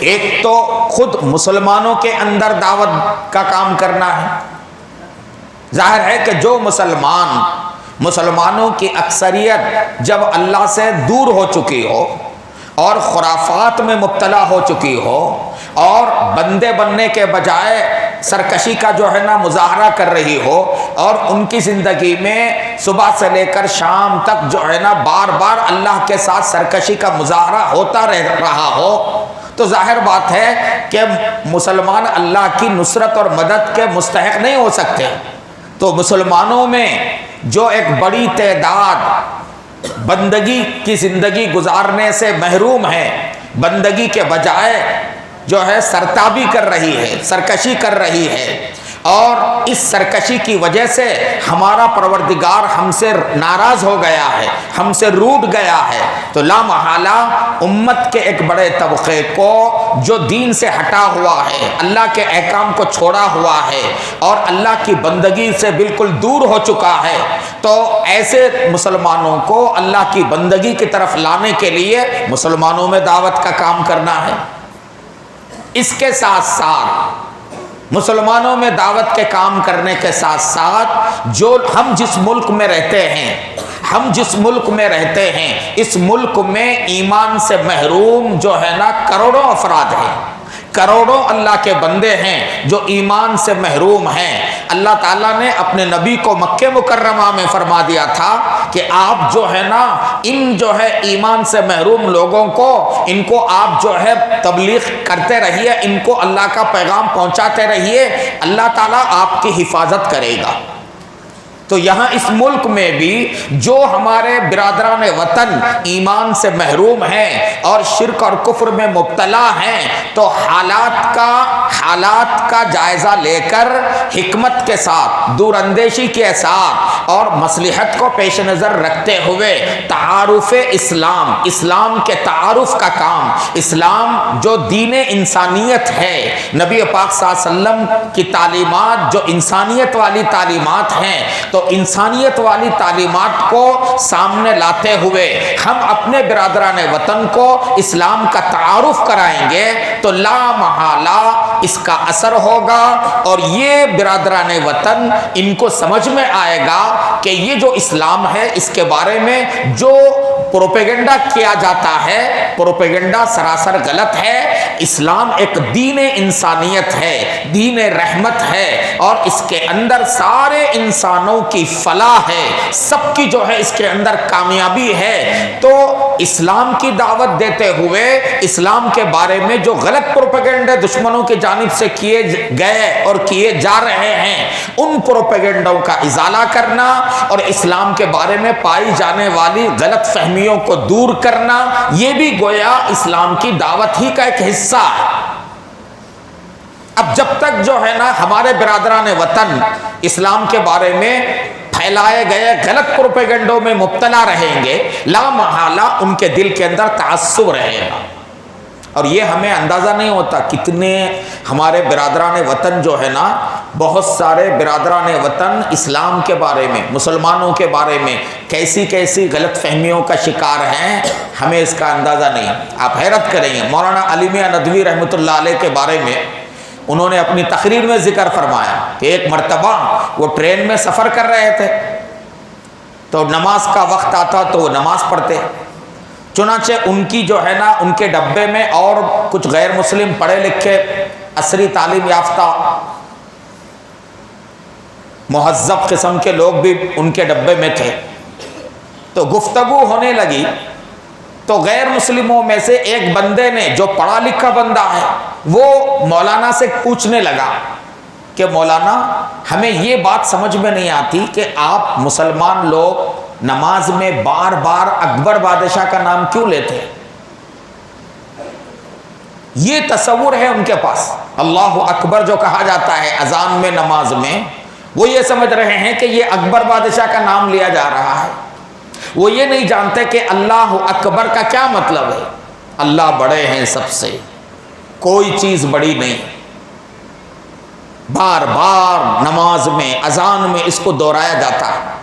ایک تو خود مسلمانوں کے اندر دعوت کا کام کرنا ہے۔ ظاہر ہے کہ جو مسلمانوں کی اکثریت جب اللہ سے دور ہو چکی ہو اور خرافات میں مبتلا ہو چکی ہو اور بندے بننے کے بجائے سرکشی کا جو ہے نا مظاہرہ کر رہی ہو، اور ان کی زندگی میں صبح سے لے کر شام تک جو ہے نا بار بار اللہ کے ساتھ سرکشی کا مظاہرہ ہوتا رہا ہو، تو ظاہر بات ہے کہ مسلمان اللہ کی نصرت اور مدد کے مستحق نہیں ہو سکتے۔ تو مسلمانوں میں جو ایک بڑی تعداد بندگی کی زندگی گزارنے سے محروم ہے، بندگی کے بجائے جو ہے سرتابی کر رہی ہے، سرکشی کر رہی ہے، اور اس سرکشی کی وجہ سے ہمارا پروردگار ہم سے ناراض ہو گیا ہے، ہم سے روٹھ گیا ہے، تو لا محالہ امت کے ایک بڑے طبقے کو جو دین سے ہٹا ہوا ہے، اللہ کے احکام کو چھوڑا ہوا ہے اور اللہ کی بندگی سے بالکل دور ہو چکا ہے، تو ایسے مسلمانوں کو اللہ کی بندگی کی طرف لانے کے لیے مسلمانوں میں دعوت کا کام کرنا ہے۔ اس کے ساتھ ساتھ مسلمانوں میں دعوت کے کام کرنے کے ساتھ ساتھ جو ہم جس ملک میں رہتے ہیں اس ملک میں ایمان سے محروم جو ہے نا کروڑوں افراد ہیں، کروڑوں اللہ کے بندے ہیں جو ایمان سے محروم ہیں۔ اللہ تعالیٰ نے اپنے نبی کو مکہ مکرمہ میں فرما دیا تھا کہ آپ جو ہے نا ان جو ہے ایمان سے محروم لوگوں کو، ان کو آپ جو ہے تبلیغ کرتے رہیے، ان کو اللہ کا پیغام پہنچاتے رہیے، اللہ تعالیٰ آپ کی حفاظت کرے گا۔ تو یہاں اس ملک میں بھی جو ہمارے برادران وطن ایمان سے محروم ہیں اور شرک اور کفر میں مبتلا ہیں، تو حالات کا جائزہ لے کر حکمت کے ساتھ، دور اندیشی کے ساتھ اور مصلحت کو پیش نظر رکھتے ہوئے تعارف اسلام کے تعارف کا کام، اسلام جو دین انسانیت ہے، نبی پاک صلی اللہ علیہ وسلم کی تعلیمات جو انسانیت والی تعلیمات ہیں، تو انسانیت والی تعلیمات کو سامنے لاتے ہوئے ہم اپنے برادران وطن کو اسلام کا تعارف کرائیں گے تو لا محالہ اس کا اثر ہوگا، اور یہ برادران وطن ان کو سمجھ میں آئے گا کہ یہ جو اسلام ہے اس کے بارے میں جو پروپیگنڈا کیا جاتا ہے، پروپیگنڈا سراسر غلط ہے۔ اسلام ایک دین انسانیت ہے، دین رحمت ہے، اور اس کے اندر سارے انسانوں کی فلاح ہے، سب کی جو ہے اس کے اندر کامیابی ہے۔ تو اسلام کی دعوت دیتے ہوئے اسلام کے بارے میں جو غلط پروپیگنڈے دشمنوں کی جانب سے کیے گئے اور کیے جا رہے ہیں، ان پروپیگنڈوں کا ازالہ کرنا اور اسلام کے بارے میں پائی جانے والی غلط فہمیوں کو دور کرنا، یہ بھی گویا اسلام کی دعوت ہی کا ایک حصہ ہے۔ اب جب تک جو ہے نا ہمارے برادران وطن اسلام کے بارے میں پھیلائے گئے غلط پروپیگنڈوں میں مبتلا رہیں گے، لا محالہ ان کے دل کے اندر تعصب رہے گا، اور یہ ہمیں اندازہ نہیں ہوتا کتنے ہمارے برادران وطن جو ہے نا، بہت سارے برادران وطن اسلام کے بارے میں، مسلمانوں کے بارے میں کیسی غلط فہمیوں کا شکار ہیں، ہمیں اس کا اندازہ نہیں۔ آپ حیرت کریں گے، مولانا علی میاں ندوی رحمۃ اللہ علیہ کے بارے میں انہوں نے اپنی تقریر میں ذکر فرمایا کہ ایک مرتبہ وہ ٹرین میں سفر کر رہے تھے تو نماز کا وقت آتا تو وہ نماز پڑھتے، چنانچہ ان کی جو ہے نا ان کے ڈبے میں اور کچھ غیر مسلم پڑھے لکھے عصری تعلیم یافتہ مہذب قسم کے لوگ بھی ان کے ڈبے میں تھے، تو گفتگو ہونے لگی تو غیر مسلموں میں سے ایک بندے نے جو پڑھا لکھا بندہ ہے وہ مولانا سے پوچھنے لگا کہ مولانا ہمیں یہ بات سمجھ میں نہیں آتی کہ آپ مسلمان لوگ نماز میں بار بار اکبر بادشاہ کا نام کیوں لیتے ہیں؟ یہ تصور ہے ان کے پاس۔ اللہ اکبر جو کہا جاتا ہے اذان میں، نماز میں، وہ یہ سمجھ رہے ہیں کہ یہ اکبر بادشاہ کا نام لیا جا رہا ہے۔ وہ یہ نہیں جانتے کہ اللہ اکبر کا کیا مطلب ہے۔ اللہ بڑے ہیں سب سے، کوئی چیز بڑی نہیں۔ بار بار نماز میں، اذان میں اس کو دہرایا جاتا ہے۔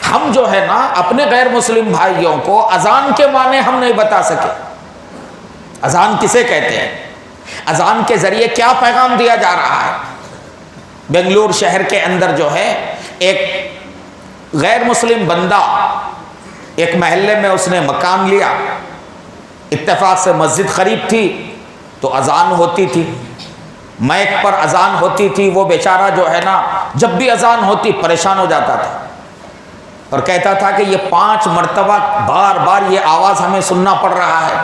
ہم جو ہے نا اپنے غیر مسلم بھائیوں کو اذان کے معنی ہم نہیں بتا سکے۔ اذان کسے کہتے ہیں؟ اذان کے ذریعے کیا پیغام دیا جا رہا ہے؟ بنگلور شہر کے اندر جو ہے ایک غیر مسلم بندہ ایک محلے میں اس نے مکان لیا، اتفاق سے مسجد قریب تھی تو اذان ہوتی تھی، مائک پر اذان ہوتی تھی۔ وہ بیچارہ جو ہے نا جب بھی اذان ہوتی پریشان ہو جاتا تھا اور کہتا تھا کہ یہ 5 مرتبہ بار بار یہ آواز ہمیں سننا پڑ رہا ہے۔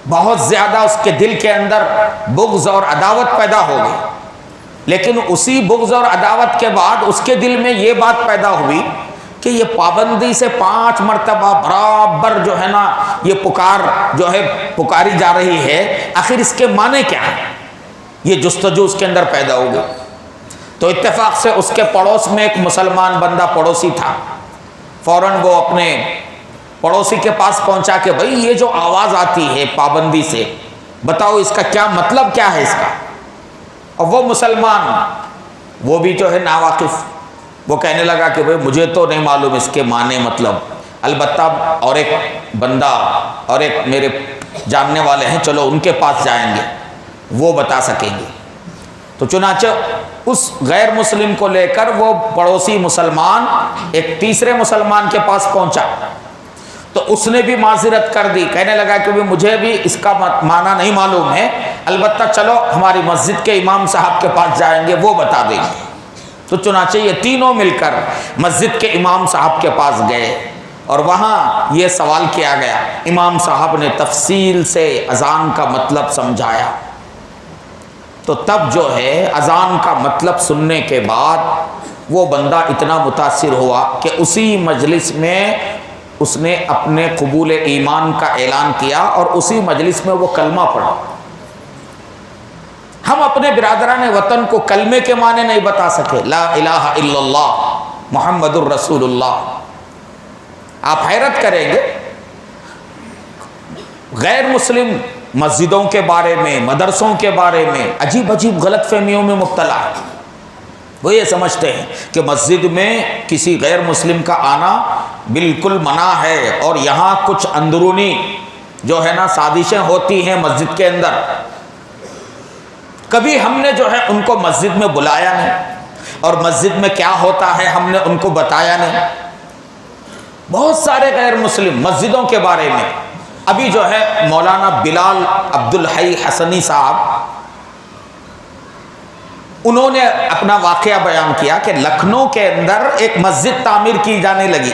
بہت زیادہ اس کے دل کے اندر بغض اور عداوت پیدا ہو گئی۔ لیکن اسی بغض اور عداوت کے بعد اس کے دل میں یہ بات پیدا ہوئی کہ یہ پابندی سے 5 مرتبہ برابر جو ہے نا یہ پکار جو ہے پکاری جا رہی ہے، آخر اس کے معنی کیا ہے؟ یہ جستجو اس کے اندر پیدا ہو گئی۔ تو اتفاق سے اس کے پڑوس میں ایک مسلمان بندہ پڑوسی تھا، فوراً وہ اپنے پڑوسی کے پاس پہنچا کہ بھئی یہ جو آواز آتی ہے پابندی سے، بتاؤ اس کا کیا مطلب کیا ہے اس کا؟ اور وہ مسلمان، وہ بھی جو ہے ناواقف، وہ کہنے لگا کہ بھئی مجھے تو نہیں معلوم اس کے معنی مطلب، البتہ اور ایک بندہ اور ایک میرے جاننے والے ہیں، چلو ان کے پاس جائیں گے، وہ بتا سکیں گے۔ تو چنانچہ اس غیر مسلم کو لے کر وہ پڑوسی مسلمان ایک تیسرے مسلمان کے پاس پہنچا تو اس نے بھی معذرت کر دی، کہنے لگا کہ مجھے بھی اس کا معنی نہیں معلوم ہے، البتہ چلو ہماری مسجد کے امام صاحب کے پاس جائیں گے، وہ بتا دیں گے۔ تو چنانچہ یہ تینوں مل کر مسجد کے امام صاحب کے پاس گئے اور وہاں یہ سوال کیا گیا۔ امام صاحب نے تفصیل سے اذان کا مطلب سمجھایا۔ تو تب جو ہے اذان کا مطلب سننے کے بعد وہ بندہ اتنا متاثر ہوا کہ اسی مجلس میں اس نے اپنے قبول ایمان کا اعلان کیا اور اسی مجلس میں وہ کلمہ پڑھا۔ ہم اپنے برادران وطن کو کلمے کے معنی نہیں بتا سکے، لا الہ الا اللہ محمد الرسول اللہ۔ آپ حیرت کریں گے، غیر مسلم مسجدوں کے بارے میں، مدرسوں کے بارے میں عجیب عجیب غلط فہمیوں میں مبتلا ہے۔ وہ یہ سمجھتے ہیں کہ مسجد میں کسی غیر مسلم کا آنا بالکل منع ہے اور یہاں کچھ اندرونی جو ہے نا سازشیں ہوتی ہیں مسجد کے اندر۔ کبھی ہم نے جو ہے ان کو مسجد میں بلایا نہیں اور مسجد میں کیا ہوتا ہے ہم نے ان کو بتایا نہیں۔ بہت سارے غیر مسلم مسجدوں کے بارے میں، ابھی جو ہے مولانا بلال عبدالحی حسنی صاحب، انہوں نے اپنا واقعہ بیان کیا کہ لکھنؤ کے اندر ایک مسجد تعمیر کی جانے لگی،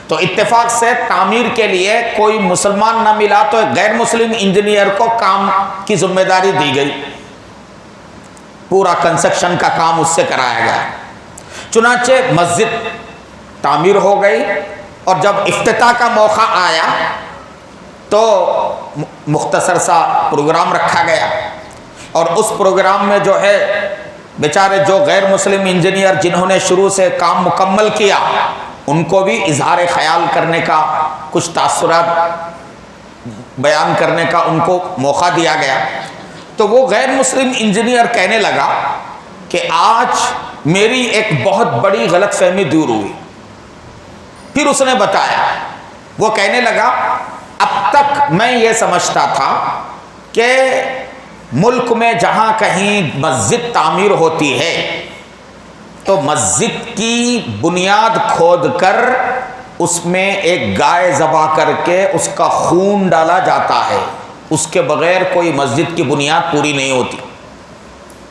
تو اتفاق سے تعمیر کے لیے کوئی مسلمان نہ ملا تو ایک غیر مسلم انجینئر کو کام کی ذمہ داری دی گئی، پورا کنسٹرکشن کا کام اس سے کرایا گیا۔ چنانچہ مسجد تعمیر ہو گئی اور جب افتتاح کا موقع آیا تو مختصر سا پروگرام رکھا گیا اور اس پروگرام میں جو ہے بیچارے جو غیر مسلم انجینئر جنہوں نے شروع سے کام مکمل کیا ان کو بھی اظہار خیال کرنے کا، کچھ تاثرات بیان کرنے کا ان کو موقع دیا گیا۔ تو وہ غیر مسلم انجینئر کہنے لگا کہ آج میری ایک بہت بڑی غلط فہمی دور ہوئی۔ پھر اس نے بتایا، وہ کہنے لگا اب تک میں یہ سمجھتا تھا کہ ملک میں جہاں کہیں مسجد تعمیر ہوتی ہے تو مسجد کی بنیاد کھود کر اس میں ایک گائے ذبح کر کے اس کا خون ڈالا جاتا ہے، اس کے بغیر کوئی مسجد کی بنیاد پوری نہیں ہوتی۔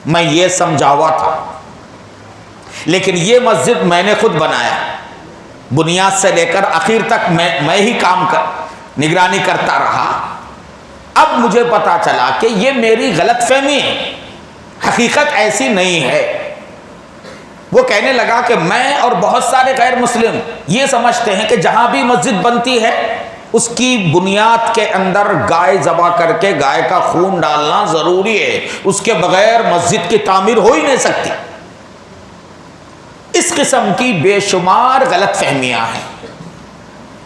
میں یہ سمجھا ہوا تھا، لیکن یہ مسجد میں نے خود بنایا، بنیاد سے لے کر آخر تک میں ہی کام نگرانی کرتا رہا۔ اب مجھے پتا چلا کہ یہ میری غلط فہمی ہے، حقیقت ایسی نہیں ہے۔ وہ کہنے لگا کہ میں اور بہت سارے غیر مسلم یہ سمجھتے ہیں کہ جہاں بھی مسجد بنتی ہے اس کی بنیاد کے اندر گائے ذبح کر کے گائے کا خون ڈالنا ضروری ہے، اس کے بغیر مسجد کی تعمیر ہو ہی نہیں سکتی۔ اس قسم کی بے شمار غلط فہمیاں ہیں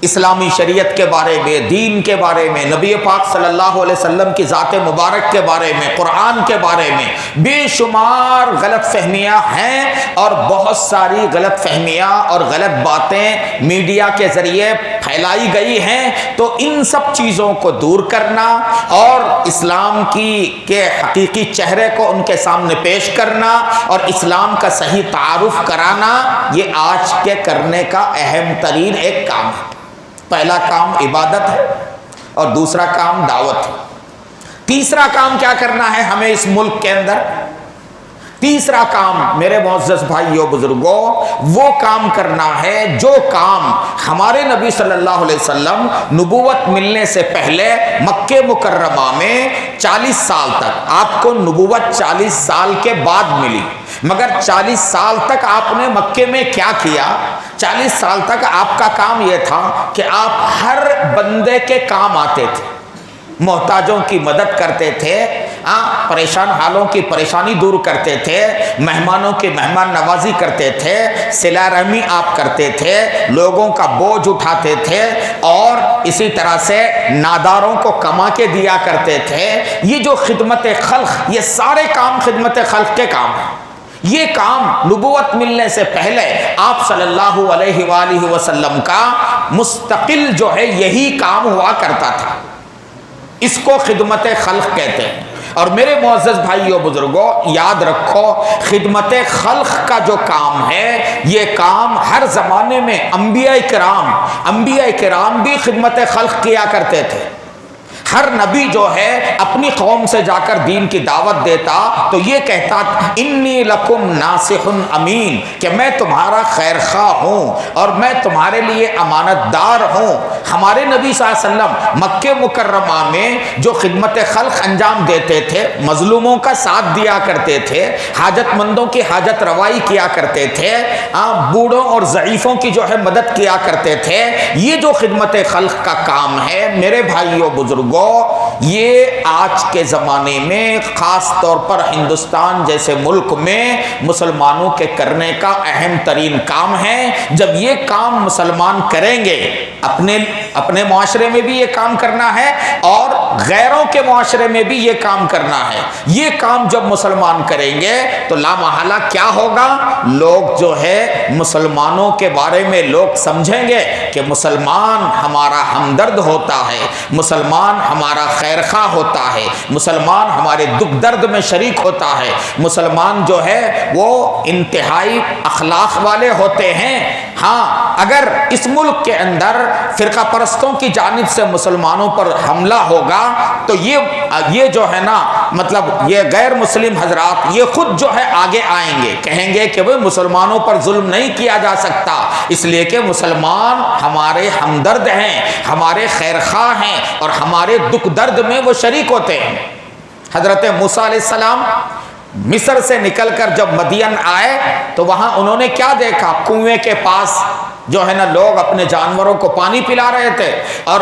اسلامی شریعت کے بارے میں، دین کے بارے میں، نبی پاک صلی اللہ علیہ وسلم کی ذات مبارک کے بارے میں، قرآن کے بارے میں بے شمار غلط فہمیاں ہیں، اور بہت ساری غلط فہمیاں اور غلط باتیں میڈیا کے ذریعے پھیلائی گئی ہیں۔ تو ان سب چیزوں کو دور کرنا اور اسلام کے حقیقی چہرے کو ان کے سامنے پیش کرنا اور اسلام کا صحیح تعارف کرانا، یہ آج کے کرنے کا اہم ترین ایک کام ہے۔ پہلا کام عبادت ہے اور دوسرا کام دعوت ہے۔ تیسرا کام کیا کرنا ہے ہمیں اس ملک کے اندر؟ تیسرا کام میرے معزز بھائیوں بزرگوں، وہ کام کرنا ہے جو کام ہمارے نبی صلی اللہ علیہ وسلم نبوت ملنے سے پہلے مکہ مکرمہ میں 40 سال تک، آپ کو نبوت 40 سال کے بعد ملی، مگر 40 سال تک آپ نے مکے میں کیا کیا؟ 40 سال تک آپ کا کام یہ تھا کہ آپ ہر بندے کے کام آتے تھے، محتاجوں کی مدد کرتے تھے، پریشان حالوں کی پریشانی دور کرتے تھے، مہمانوں کی مہمان نوازی کرتے تھے، صلہ رحمی آپ کرتے تھے، لوگوں کا بوجھ اٹھاتے تھے، اور اسی طرح سے ناداروں کو کما کے دیا کرتے تھے۔ یہ جو خدمت خلق، یہ سارے کام خدمت خلق کے کام ہیں۔ یہ کام نبوت ملنے سے پہلے آپ صلی اللہ علیہ وآلہ وسلم کا مستقل جو ہے یہی کام ہوا کرتا تھا، اس کو خدمت خلق کہتے ہیں۔ اور میرے معزز بھائیوں بزرگوں، یاد رکھو خدمت خلق کا جو کام ہے، یہ کام ہر زمانے میں انبیاء کرام بھی خدمت خلق کیا کرتے تھے۔ ہر نبی جو ہے اپنی قوم سے جا کر دین کی دعوت دیتا تو یہ کہتا انی لکم ناصح امین، کہ میں تمہارا خیر خواہ ہوں اور میں تمہارے لیے امانت دار ہوں۔ ہمارے نبی صلی اللہ علیہ وسلم مکہ مکرمہ میں جو خدمت خلق انجام دیتے تھے، مظلوموں کا ساتھ دیا کرتے تھے، حاجت مندوں کی حاجت روائی کیا کرتے تھے، بوڑھوں اور ضعیفوں کی جو ہے مدد کیا کرتے تھے۔ یہ جو خدمت خلق کا کام ہے میرے بھائیوں بزرگوں، یہ آج کے زمانے میں خاص طور پر ہندوستان جیسے ملک میں مسلمانوں کے کرنے کا اہم ترین کام ہے۔ جب یہ کام مسلمان کریں گے، اپنے معاشرے میں بھی یہ کام کرنا ہے اور غیروں کے معاشرے میں بھی یہ کام کرنا ہے۔ یہ کام جب مسلمان کریں گے تو لا محالہ کیا ہوگا؟ لوگ جو ہے مسلمانوں کے بارے میں لوگ سمجھیں گے کہ مسلمان ہمارا ہمدرد ہوتا ہے، مسلمان ہمارا خیر خواہ ہوتا ہے، مسلمان ہمارے دکھ درد میں شریک ہوتا ہے، مسلمان جو ہے وہ انتہائی اخلاق والے ہوتے ہیں۔ ہاں، اگر اس ملک کے اندر فرقہ پرستوں کی جانب سے مسلمانوں پر حملہ ہوگا تو یہ جو ہے نا، مطلب یہ غیر مسلم حضرات یہ خود جو ہے آگے آئیں گے، کہیں گے کہ وہ مسلمانوں پر ظلم نہیں کیا جا سکتا، اس لیے کہ مسلمان ہمارے ہمدرد ہیں، ہمارے خیر خواہ ہیں اور ہمارے دکھ درد میں وہ شریک ہوتے ہیں۔ حضرت موسیٰ علیہ السلام مصر سے نکل کر جب مدین آئے تو وہاں انہوں نے کیا دیکھا؟ کنویں کے پاس جو ہے نا لوگ اپنے جانوروں کو پانی پلا رہے تھے، اور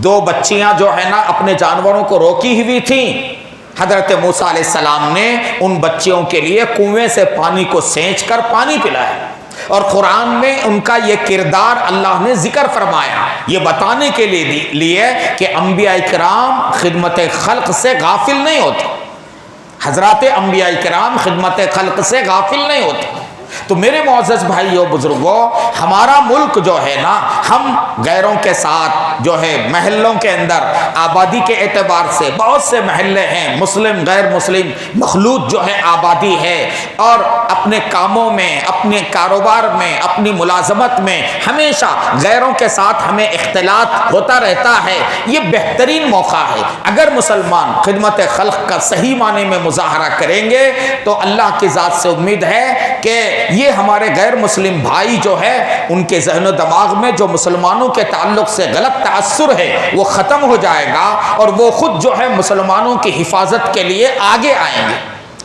دو بچیاں جو ہے نا اپنے جانوروں کو روکی ہوئی تھیں۔ حضرت موسیٰ علیہ السلام نے ان بچیوں کے لیے کنویں سے پانی کو سینچ کر پانی پلایا، اور قرآن میں ان کا یہ کردار اللہ نے ذکر فرمایا، یہ بتانے کے لیے کہ انبیاء کرام خدمت خلق سے غافل نہیں ہوتے، حضرات انبیاء کرام خدمت خلق سے غافل نہیں ہوتے۔ تو میرے معزز بھائیوں بزرگوں، ہمارا ملک جو ہے نا، ہم غیروں کے ساتھ جو ہے محلوں کے اندر آبادی کے اعتبار سے بہت سے محلے ہیں، مسلم غیر مسلم مخلوط جو ہے آبادی ہے، اور اپنے کاموں میں، اپنے کاروبار میں، اپنی ملازمت میں ہمیشہ غیروں کے ساتھ ہمیں اختلاط ہوتا رہتا ہے۔ یہ بہترین موقع ہے، اگر مسلمان خدمت خلق کا صحیح معنی میں مظاہرہ کریں گے تو اللہ کی ذات سے امید ہے کہ یہ ہمارے غیر مسلم بھائی جو ہے ان کے ذہن و دماغ میں جو مسلمانوں کے تعلق سے غلط تاثر ہے وہ ختم ہو جائے گا، اور وہ خود جو ہے مسلمانوں کی حفاظت کے لیے آگے آئیں گے۔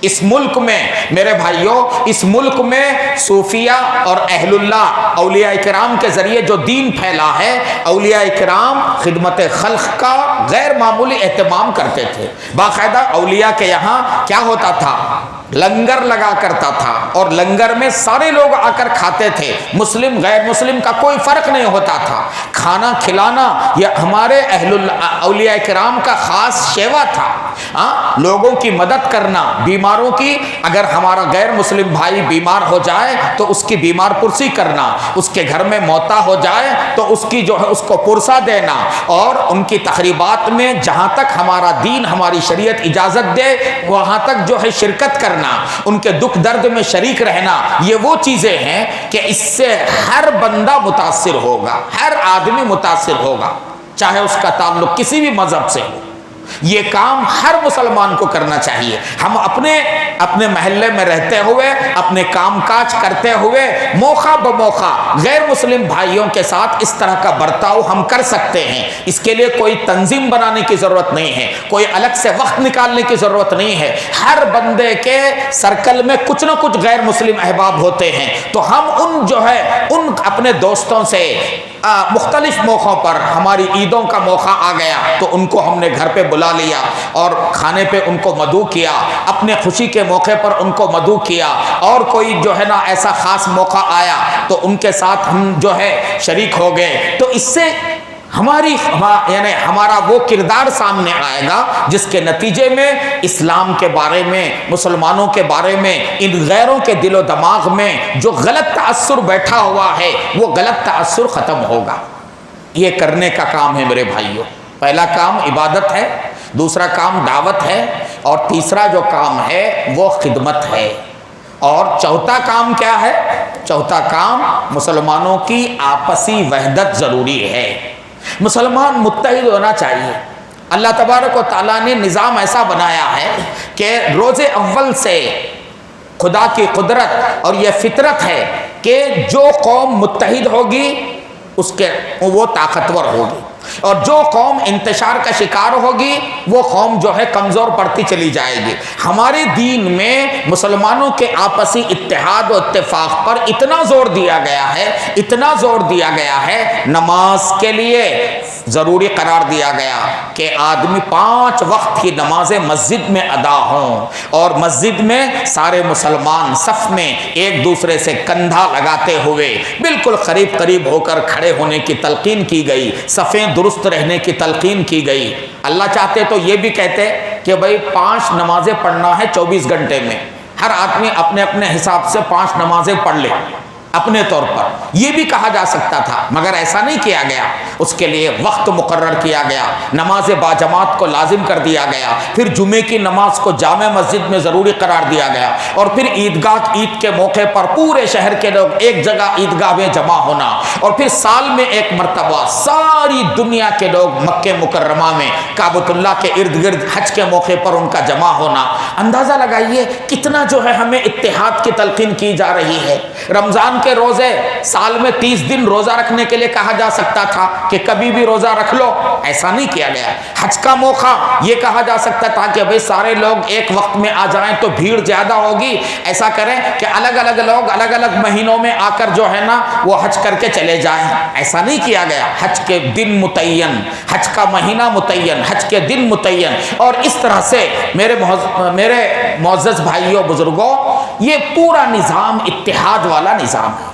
اس ملک میں میرے بھائیوں، اس ملک میں صوفیہ اور اہل اللہ اولیاء کرام کے ذریعے جو دین پھیلا ہے، اولیاء کرام خدمت خلق کا غیر معمولی اہتمام کرتے تھے۔ باقاعدہ اولیاء کے یہاں کیا ہوتا تھا؟ لنگر لگا کرتا تھا، اور لنگر میں سارے لوگ آ کر کھاتے تھے، مسلم غیر مسلم کا کوئی فرق نہیں ہوتا تھا۔ کھانا کھلانا یہ ہمارے اولیاء کرام کا خاص شیوا تھا۔ لوگوں کی مدد کرنا، بیماروں کی، اگر ہمارا غیر مسلم بھائی بیمار ہو جائے تو اس کی بیمار پرسی کرنا، اس کے گھر میں موتا ہو جائے تو اس کی جو ہے اس کو پرسا دینا، اور ان کی تقریبات میں جہاں تک ہمارا دین ہماری شریعت اجازت دے وہاں تک جو ہے شرکت کرنا، ان کے دکھ درد میں شریک رہنا، یہ وہ چیزیں ہیں کہ اس سے ہر بندہ متاثر ہوگا، ہر آدمی متاثر ہوگا، چاہے اس کا تعلق کسی بھی مذہب سے ہو۔ یہ کام ہر مسلمان کو کرنا چاہیے۔ ہم اپنے محلے میں رہتے ہوئے، اپنے کام کاج کرتے ہوئے، موقع بموقع غیر مسلم بھائیوں کے ساتھ اس طرح کا برتاؤ ہم کر سکتے ہیں۔ اس کے لیے کوئی تنظیم بنانے کی ضرورت نہیں ہے، کوئی الگ سے وقت نکالنے کی ضرورت نہیں ہے۔ ہر بندے کے سرکل میں کچھ نہ کچھ غیر مسلم احباب ہوتے ہیں، تو ہم ان اپنے دوستوں سے مختلف موقعوں پر، ہماری عیدوں کا موقع آ گیا تو ان کو ہم نے گھر پہ بلا لیا اور کھانے پہ ان کو مدعو کیا، اپنے خوشی کے موقع پر ان کو مدعو کیا، اور کوئی جو ہے نا ایسا خاص موقع آیا تو ان کے ساتھ ہم جو ہے شریک ہو گئے۔ تو اس سے ہمارا وہ کردار سامنے آئے گا جس کے نتیجے میں اسلام کے بارے میں، مسلمانوں کے بارے میں، ان غیروں کے دل و دماغ میں جو غلط تاثر بیٹھا ہوا ہے وہ غلط تاثر ختم ہوگا۔ یہ کرنے کا کام ہے میرے بھائیوں۔ پہلا کام عبادت ہے، دوسرا کام دعوت ہے، اور تیسرا جو کام ہے وہ خدمت ہے، اور چوتھا کام کیا ہے؟ چوتھا کام مسلمانوں کی آپسی وحدت ضروری ہے۔ مسلمان متحد ہونا چاہیے۔ اللہ تبارک و تعالیٰ نے نظام ایسا بنایا ہے کہ روز اول سے خدا کی قدرت اور یہ فطرت ہے کہ جو قوم متحد ہوگی وہ طاقتور ہوگی، اور جو قوم انتشار کا شکار ہوگی وہ قوم جو ہے کمزور پڑتی چلی جائے گی۔ ہمارے دین میں مسلمانوں کے آپسی اتحاد و اتفاق پر اتنا زور دیا گیا ہے، اتنا زور دیا گیا ہے، نماز کے لیے ضروری قرار دیا گیا کہ آدمی 5 وقت کی نمازیں مسجد میں ادا ہوں، اور مسجد میں سارے مسلمان صف میں ایک دوسرے سے کندھا لگاتے ہوئے بالکل قریب قریب ہو کر کھڑے ہونے کی تلقین کی گئی، صفیں درست رہنے کی تلقین کی گئی۔ اللہ چاہتے تو یہ بھی کہتے کہ بھائی 5 نمازیں پڑھنا ہے 24 گھنٹے میں، ہر آدمی اپنے اپنے حساب سے 5 نمازیں پڑھ لے اپنے طور پر، یہ بھی کہا جا سکتا تھا، مگر ایسا نہیں کیا گیا۔ اس کے لیے وقت مقرر کیا گیا، نماز باجماعت کو لازم کر دیا گیا، پھر جمعے کی نماز کو جامع مسجد میں ضروری قرار دیا گیا، اور پھر عید کے موقع پر پورے شہر کے لوگ ایک جگہ عیدگاہ میں جمع ہونا، اور پھر سال میں ایک مرتبہ ساری دنیا کے لوگ مکہ مکرمہ میں کعبۃ اللہ کے ارد گرد حج کے موقع پر ان کا جمع ہونا۔ اندازہ لگائیے کتنا جو ہے ہمیں اتحاد کی تلقین کی جا رہی ہے۔ رمضان کے روزے سال میں 30 دن روزہ رکھنے کے لیے کہا جا سکتا تھا کہ کبھی بھی روزہ رکھ لو، ایسا نہیں کیا گیا۔ حج کا موقع یہ کہا جا سکتا تھا کہ بھئی سارے لوگ ایک وقت میں آ جائیں تو بھیڑ زیادہ ہوگی، ایسا کریں کہ الگ الگ لوگ الگ الگ مہینوں میں آ کر جو ہے نا وہ حج کر کے چلے جائیں، ایسا نہیں کیا گیا۔ حج کے دن متعین، حج کا مہینہ متعین، حج کے دن متعین، اور اس طرح سے میرے معزز بھائیوں بزرگوں، یہ پورا نظام اتحاد والا نظام ہے۔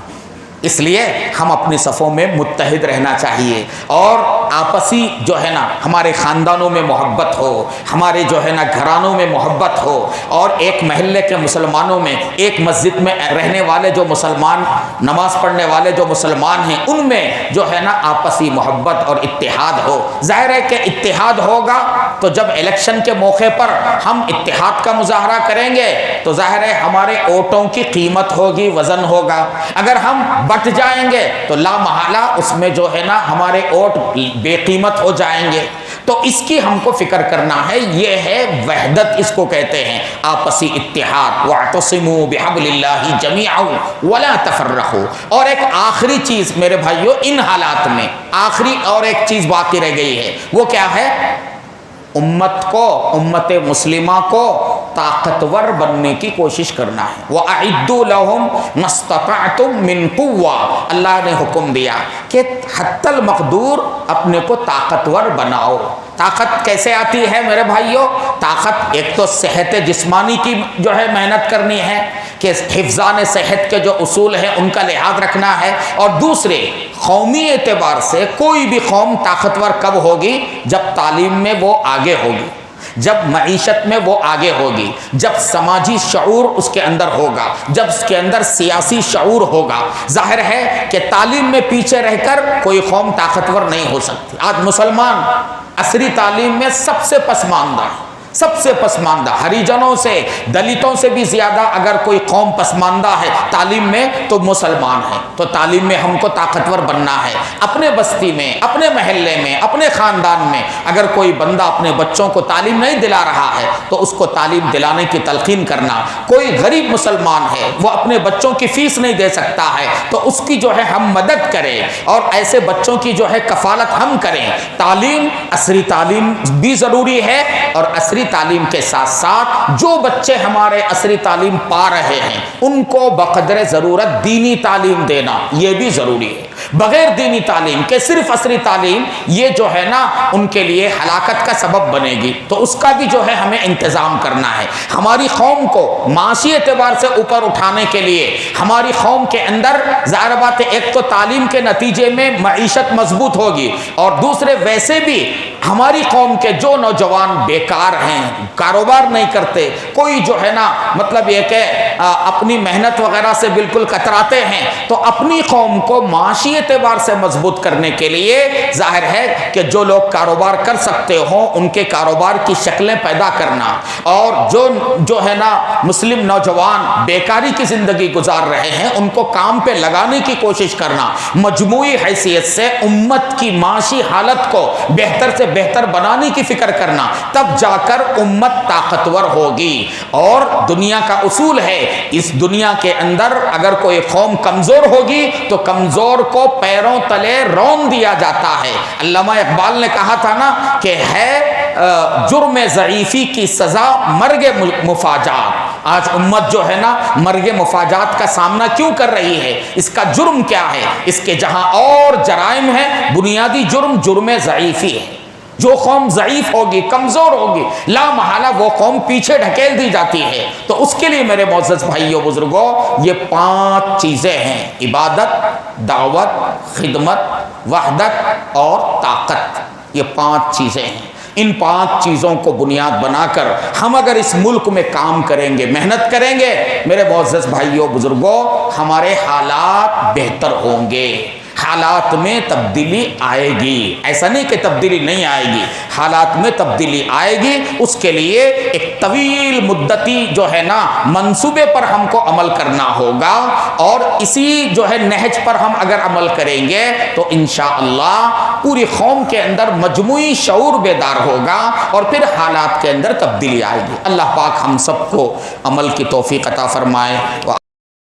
اس لیے ہم اپنی صفوں میں متحد رہنا چاہیے، اور آپسی جو ہے نا ہمارے خاندانوں میں محبت ہو، ہمارے جو ہے نا گھرانوں میں محبت ہو، اور ایک محلے کے مسلمانوں میں، ایک مسجد میں رہنے والے جو مسلمان، نماز پڑھنے والے جو مسلمان ہیں، ان میں جو ہے نا آپسی محبت اور اتحاد ہو۔ ظاہر ہے کہ اتحاد ہوگا تو جب الیکشن کے موقع پر ہم اتحاد کا مظاہرہ کریں گے تو ظاہر ہے ہمارے ووٹوں کی قیمت ہوگی، وزن ہوگا۔ اگر ہم بٹ جائیں گے تو لا محالہ اس میں جو ہے نا ہمارے ووٹ بے قیمت ہو جائیں گے۔ تو اس کی ہم کو فکر کرنا ہے، یہ ہے وحدت، اس کو کہتے ہیں آپسی اتحاد۔ وَاعْتَصِمُوا بِحَبْلِ اللَّهِ جَمِيعًا وَلَا تَفَرَّقُوا۔ اور ایک آخری چیز میرے بھائیوں، ان حالات میں آخری اور ایک چیز باقی رہ گئی ہے، وہ کیا ہے؟ امت مسلمہ کو طاقتور بننے کی کوشش کرنا ہے۔ وَأَعِدُّوا لَهُمْ مَا اسْتَطَعْتُم مِّن قُوَّةٍ، اللہ نے حکم دیا کہ حتی المقدور اپنے کو طاقتور بناؤ۔ طاقت کیسے آتی ہے میرے بھائیوں؟ طاقت ایک تو صحت جسمانی کی جو ہے محنت کرنی ہے کہ حفظان صحت کے جو اصول ہیں ان کا لحاظ رکھنا ہے، اور دوسرے قومی اعتبار سے کوئی بھی قوم طاقتور کب ہوگی؟ جب تعلیم میں وہ آگے ہوگی، جب معیشت میں وہ آگے ہوگی، جب سماجی شعور اس کے اندر ہوگا، جب اس کے اندر سیاسی شعور ہوگا۔ ظاہر ہے کہ تعلیم میں پیچھے رہ کر کوئی قوم طاقتور نہیں ہو سکتی۔ آج مسلمان عصری تعلیم میں سب سے پسماندہ ہے، سب سے پسماندہ، ہریجنوں سے، دلتوں سے بھی زیادہ اگر کوئی قوم پسماندہ ہے تعلیم میں تو مسلمان ہیں۔ تو تعلیم میں ہم کو طاقتور بننا ہے۔ اپنے بستی میں، اپنے محلے میں، اپنے خاندان میں اگر کوئی بندہ اپنے بچوں کو تعلیم نہیں دلا رہا ہے تو اس کو تعلیم دلانے کی تلقین کرنا۔ کوئی غریب مسلمان ہے، وہ اپنے بچوں کی فیس نہیں دے سکتا ہے تو اس کی جو ہے ہم مدد کریں، اور ایسے بچوں کی جو ہے کفالت ہم کریں۔ تعلیم، عصری تعلیم بھی ضروری ہے، اور عصری تعلیم کے ساتھ ساتھ جو بچے ہمارے عصری تعلیم پا رہے ہیں ان کو بقدر ضرورت دینی تعلیم دینا یہ بھی ضروری ہے۔ بغیر دینی تعلیم کے صرف عصری تعلیم یہ جو ہے نا ان کے لیے ہلاکت کا سبب بنے گی، تو اس کا بھی جو ہے ہمیں انتظام کرنا ہے۔ ہماری قوم کو معاشی اعتبار سے اوپر اٹھانے کے لیے ہماری قوم کے اندر ظاہر بات ہے ایک تو تعلیم کے نتیجے میں معیشت مضبوط ہوگی، اور دوسرے ویسے بھی ہماری قوم کے جو نوجوان بیکار ہیں، کاروبار نہیں کرتے، کوئی جو ہے نا مطلب یہ کہ اپنی محنت وغیرہ سے بالکل کتراتے ہیں، تو اپنی قوم کو معاشی اعتبار سے مضبوط کرنے کے لیے ظاہر ہے کہ جو لوگ کاروبار کر سکتے ہوں ان کے کاروبار کی شکلیں پیدا کرنا، اور جو ہے نا مسلم نوجوان بیکاری کی زندگی گزار رہے ہیں ان کو کام پہ لگانے کی کوشش کرنا، مجموعی حیثیت سے امت کی معاشی حالت کو بہتر سے بہتر بنانے کی فکر کرنا، تب جا کر امت طاقتور ہوگی۔ اور دنیا کا اصول ہے، اس دنیا کے اندر اگر کوئی قوم کمزور ہوگی تو کمزور کو پیروں تلے رون دیا جاتا ہے۔ علامہ اقبال نے کہا تھا نا کہ ہے جرم ضعیفی کی سزا مرگ مفاجات۔ آج امت جو ہے نا مرگ مفاجات کا سامنا کیوں کر رہی ہے؟ اس کا جرم کیا ہے؟ اس کے جہاں اور جرائم ہیں، بنیادی جرم ضعیفی ہے۔ جو قوم ضعیف ہوگی، کمزور ہوگی، لا محالہ وہ قوم پیچھے ڈھکیل دی جاتی ہے۔ تو اس کے لیے میرے معزز بھائیوں بزرگوں یہ 5 چیزیں ہیں: عبادت، دعوت، خدمت، وحدت اور طاقت۔ یہ 5 چیزیں ہیں۔ ان 5 چیزوں کو بنیاد بنا کر ہم اگر اس ملک میں کام کریں گے، محنت کریں گے، میرے معزز بھائیوں بزرگوں، ہمارے حالات بہتر ہوں گے، حالات میں تبدیلی آئے گی۔ ایسا نہیں کہ تبدیلی نہیں آئے گی، حالات میں تبدیلی آئے گی۔ اس کے لیے ایک طویل مدتی جو ہے نا منصوبے پر ہم کو عمل کرنا ہوگا، اور اسی جو ہے نہج پر ہم اگر عمل کریں گے تو انشاءاللہ پوری قوم کے اندر مجموعی شعور بیدار ہوگا، اور پھر حالات کے اندر تبدیلی آئے گی۔ اللہ پاک ہم سب کو عمل کی توفیق عطا فرمائے۔